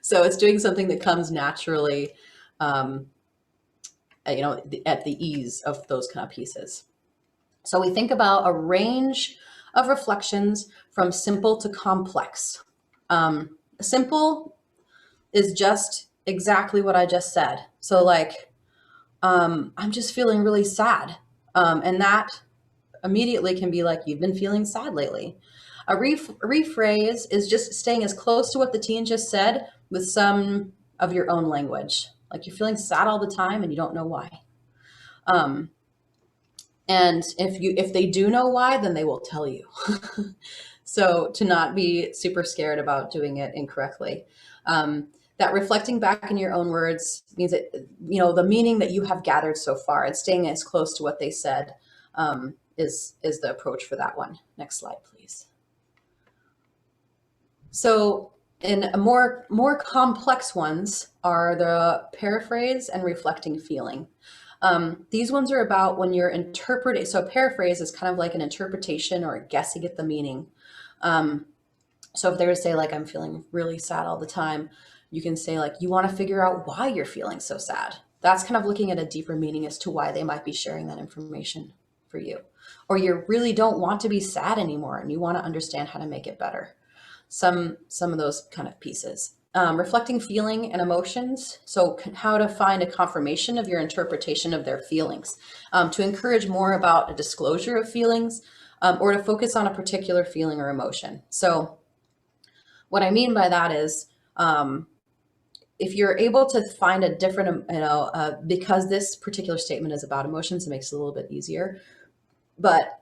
So it's doing something that comes naturally, you know, at the ease of those kind of pieces. So we think about a range of reflections from simple to complex. Simple is just exactly what I just said. So like, I'm just feeling really sad. And that immediately can be like, you've been feeling sad lately. A rephrase is just staying as close to what the teen just said with some of your own language. Like you're feeling sad all the time and you don't know why. And if they do know why, then they will tell you. So to not be super scared about doing it incorrectly. That reflecting back in your own words means that, you know, the meaning that you have gathered so far and staying as close to what they said is the approach for that one. Next slide, please. So in a more complex ones are the paraphrase and reflecting feeling. These ones are about when you're interpreting. So paraphrase is kind of like an interpretation or guessing at the meaning. So if they were to say like, I'm feeling really sad all the time, you can say like, you want to figure out why you're feeling so sad. That's kind of looking at a deeper meaning as to why they might be sharing that information for you. Or you really don't want to be sad anymore and you want to understand how to make it better. Some of those kind of pieces. Reflecting feeling and emotions. So how to find a confirmation of your interpretation of their feelings. To encourage more about a disclosure of feelings or to focus on a particular feeling or emotion. So what I mean by that is, if you're able to find a different, because this particular statement is about emotions, it makes it a little bit easier. But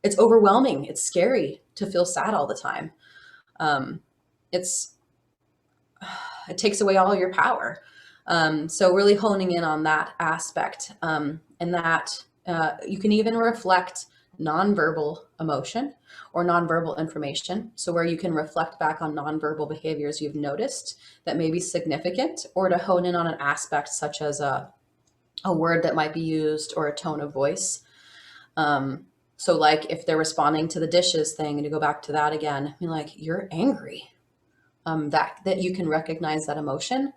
it's overwhelming. It's scary to feel sad all the time. It takes away all your power. So really honing in on that aspect, and that you can even reflect nonverbal emotion or nonverbal information. So where you can reflect back on nonverbal behaviors you've noticed that may be significant, or to hone in on an aspect such as a word that might be used or a tone of voice. So like if they're responding to the dishes thing, and to go back to that again, I mean, like, you're angry. That you can recognize that emotion.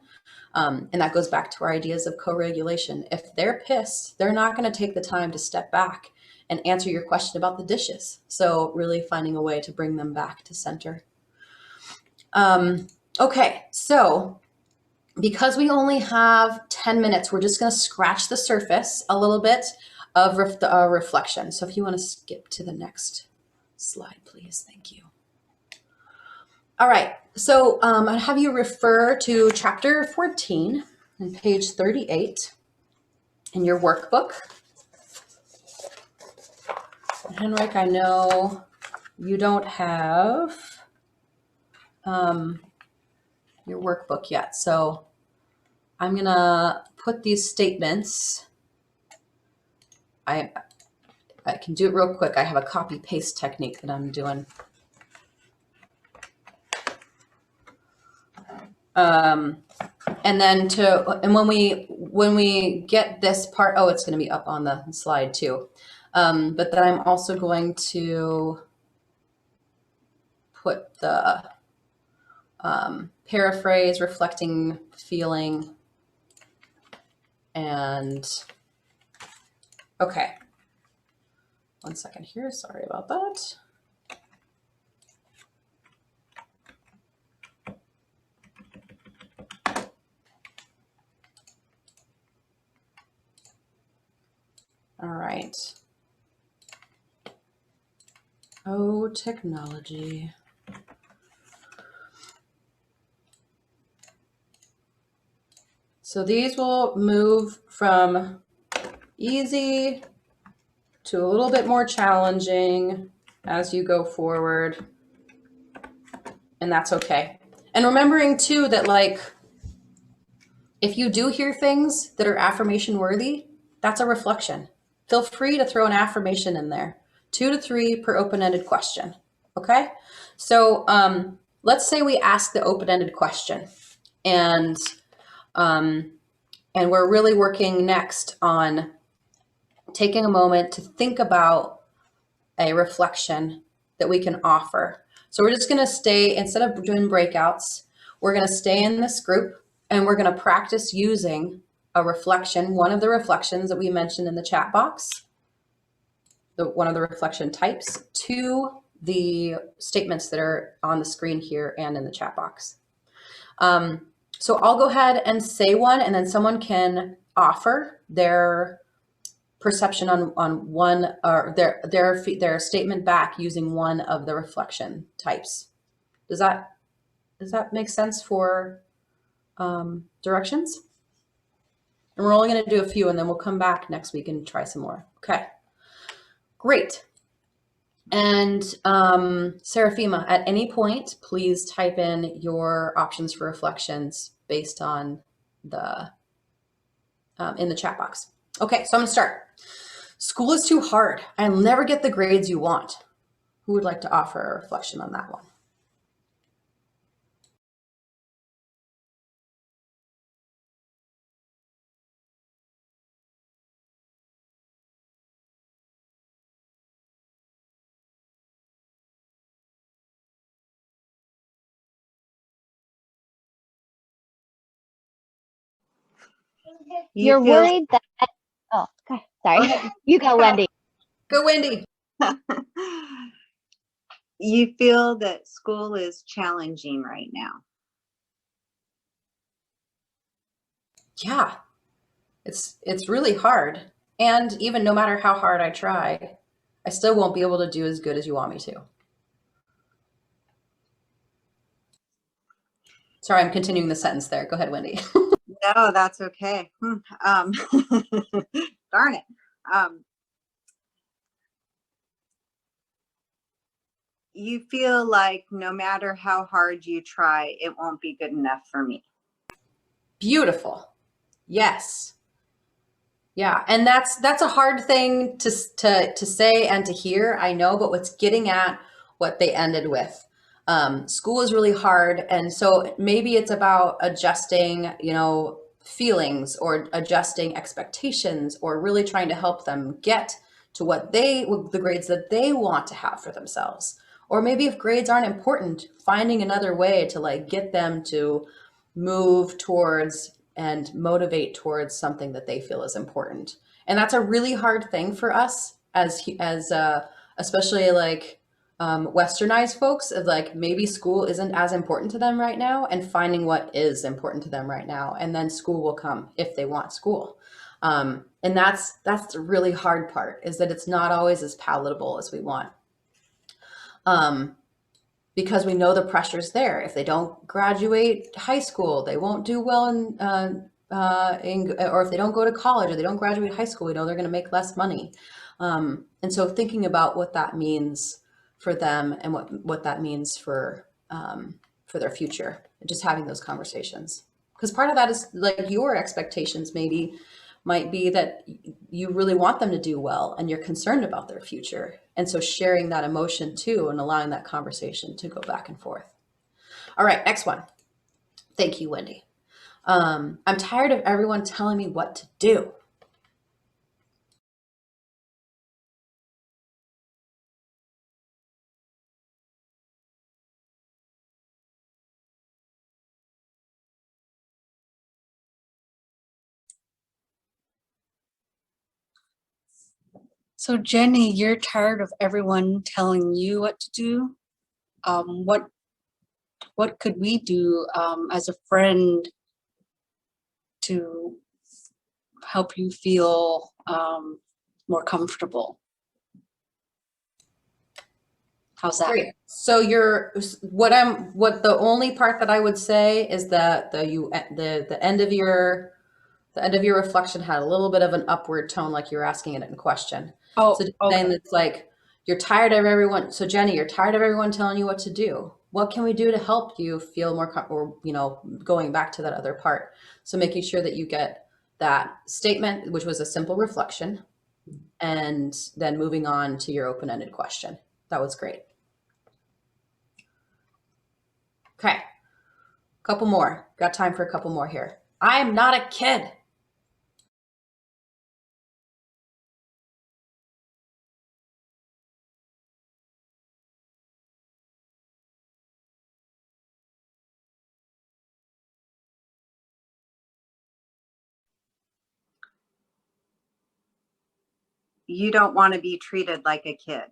And that goes back to our ideas of co-regulation. If they're pissed, they're not going to take the time to step back and answer your question about the dishes. So really finding a way to bring them back to center. Okay, so because we only have 10 minutes, we're just going to scratch the surface a little bit of reflection. So if you want to skip to the next slide, please. Thank you. All right, so I'd have you refer to chapter 14 and page 38 in your workbook. Henrik, I know you don't have your workbook yet, so I'm gonna put these statements. I can do it real quick. I have a copy paste technique that I'm doing. And then when we get this part, oh, it's going to be up on the slide too. But then I'm also going to put the paraphrase, reflecting feeling, and okay. 1 second here. Sorry about that. All right. Oh, technology. So these will move from easy to a little bit more challenging as you go forward. And that's okay. And remembering too that like, if you do hear things that are affirmation worthy, that's a reflection. Feel free to throw an affirmation in there. 2 to 3 per open-ended question. Okay. So let's say we ask the open-ended question and we're really working next on taking a moment to think about a reflection that we can offer. So we're just going to stay, instead of doing breakouts, we're going to stay in this group and we're going to practice using a reflection, one of the reflections that we mentioned in the chat box, one of the reflection types, to the statements that are on the screen here and in the chat box. So I'll go ahead and say one, and then someone can offer their perception on one, or their statement back using one of the reflection types. Does that make sense for directions? And we're only going to do a few, and then we'll come back next week and try some more. Okay, great. And Seraphima, at any point, please type in your options for reflections based on the in the chat box. Okay, so I'm gonna start. School is too hard. I'll never get the grades you want. Who would like to offer a reflection on that one? You're feel- worried that, oh, okay, sorry. You go, Wendy. Go, Wendy. You feel that school is challenging right now. Yeah, it's really hard. And even no matter how hard I try, I still won't be able to do as good as you want me to. Sorry, I'm continuing the sentence there. Go ahead, Wendy. No, that's okay. Darn it. You feel like no matter how hard you try, it won't be good enough for me. Beautiful. Yes. Yeah, and that's a hard thing to say and to hear, I know, but what's getting at what they ended with. School is really hard, and so maybe it's about adjusting, feelings or adjusting expectations, or really trying to help them get to the grades that they want to have for themselves. Or maybe if grades aren't important, finding another way to like get them to move towards and motivate towards something that they feel is important. And that's a really hard thing for us as especially like westernized folks, of like maybe school isn't as important to them right now, and finding what is important to them right now, and then school will come if they want school. And that's the really hard part, is that it's not always as palatable as we want. Because we know the pressure's there. If they don't graduate high school, they won't do well or if they don't go to college or they don't graduate high school, we know they're going to make less money. And so thinking about what that means for them and what that means for their future, and just having those conversations. Because part of that is like your expectations might be that you really want them to do well and you're concerned about their future. And so sharing that emotion too, and allowing that conversation to go back and forth. All right, next one. Thank you, Wendy. I'm tired of everyone telling me what to do. So Jenny, you're tired of everyone telling you what to do. What could we do as a friend to help you feel more comfortable? How's that? Great. So what the only part that I would say is that the end of your The end of your reflection had a little bit of an upward tone, like you were asking it in question. Oh, So just saying okay. it's like, you're tired of everyone. So Jenny, you're tired of everyone telling you what to do. What can we do to help you feel more, or, you know, going back to that other part. So making sure that you get that statement, which was a simple reflection, and then moving on to your open-ended question. That was great. Okay. Couple more. Got time for a couple more here. I am not a kid. You don't want to be treated like a kid.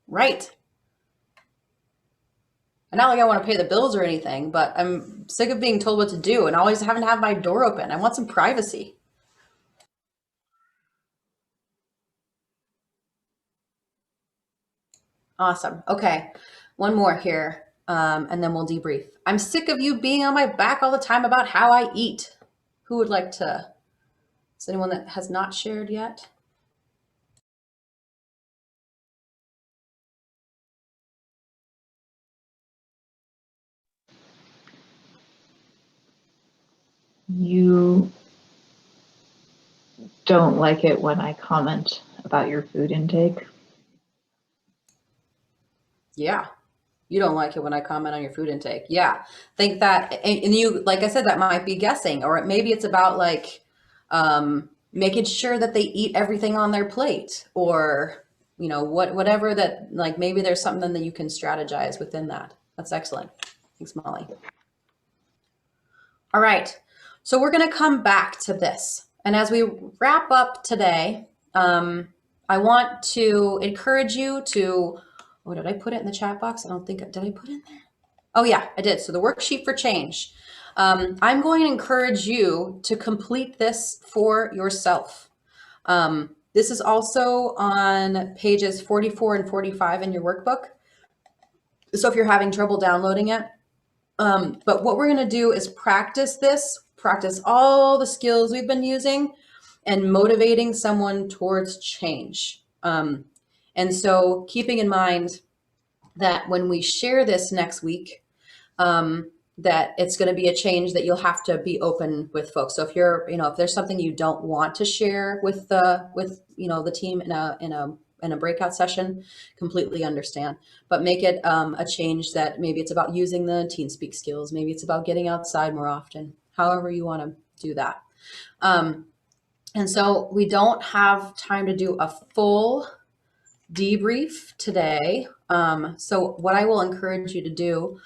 Right. And not like I want to pay the bills or anything, but I'm sick of being told what to do and always having to have my door open. I want some privacy. Awesome. Okay. One more here, and then we'll debrief. I'm sick of you being on my back all the time about how I eat. Who would like to? Is anyone that has not shared yet? You don't like it when I comment about your food intake? Yeah. You don't like it when I comment on your food intake. Yeah. Think that, and you, like I said, that might be guessing, or maybe it's about like making sure that they eat everything on their plate, or, you know, whatever that, like, maybe there's something that you can strategize within that. That's excellent. Thanks, Molly. All right. So we're going to come back to this. And as we wrap up today, I want to encourage you to, oh, did I put it in the chat box? I don't think, did I put it in there? Oh yeah, I did. So the worksheet for change. I'm going to encourage you to complete this for yourself. This is also on pages 44 and 45 in your workbook. So if you're having trouble downloading it, but what we're going to do is practice this, practice all the skills we've been using, and motivating someone towards change. And so keeping in mind that when we share this next week, that it's going to be a change that you'll have to be open with folks. So if you're, you know, if there's something you don't want to share with you know, the team in a breakout session, completely understand, but make it a change that maybe it's about using the teen speak skills. Maybe it's about getting outside more often, however you want to do that. And so we don't have time to do a full debrief today. So what I will encourage you to do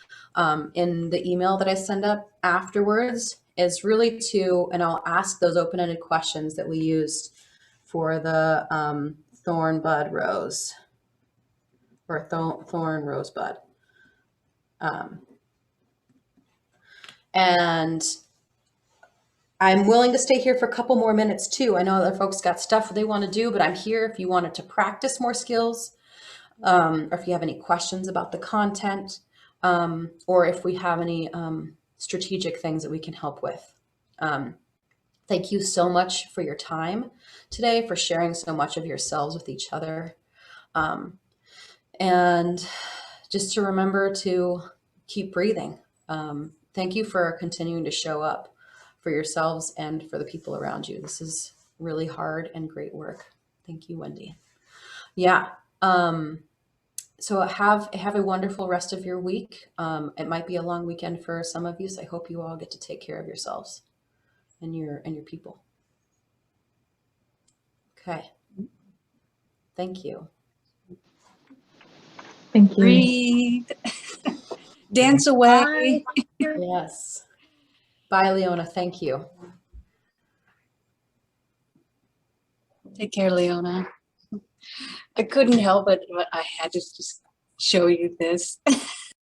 in the email that I send up afterwards is really to, and I'll ask those open-ended questions that we used for the thorn bud rose, or thorn rosebud. And I'm willing to stay here for a couple more minutes too. I know other folks got stuff they want to do, but I'm here if you wanted to practice more skills, or if you have any questions about the content, or if we have any strategic things that we can help with. Thank you so much for your time today, for sharing so much of yourselves with each other. And just to remember to keep breathing. Thank you for continuing to show up for yourselves and for the people around you. This is really hard and great work. Thank you, Wendy. Yeah. So have a wonderful rest of your week. It might be a long weekend for some of you, so I hope you all get to take care of yourselves and your people. Okay. Thank you. Thank you. Breathe. Dance away. Yes. Bye, Leona. Thank you. Take care, Leona. I couldn't help it, but I had to just show you this.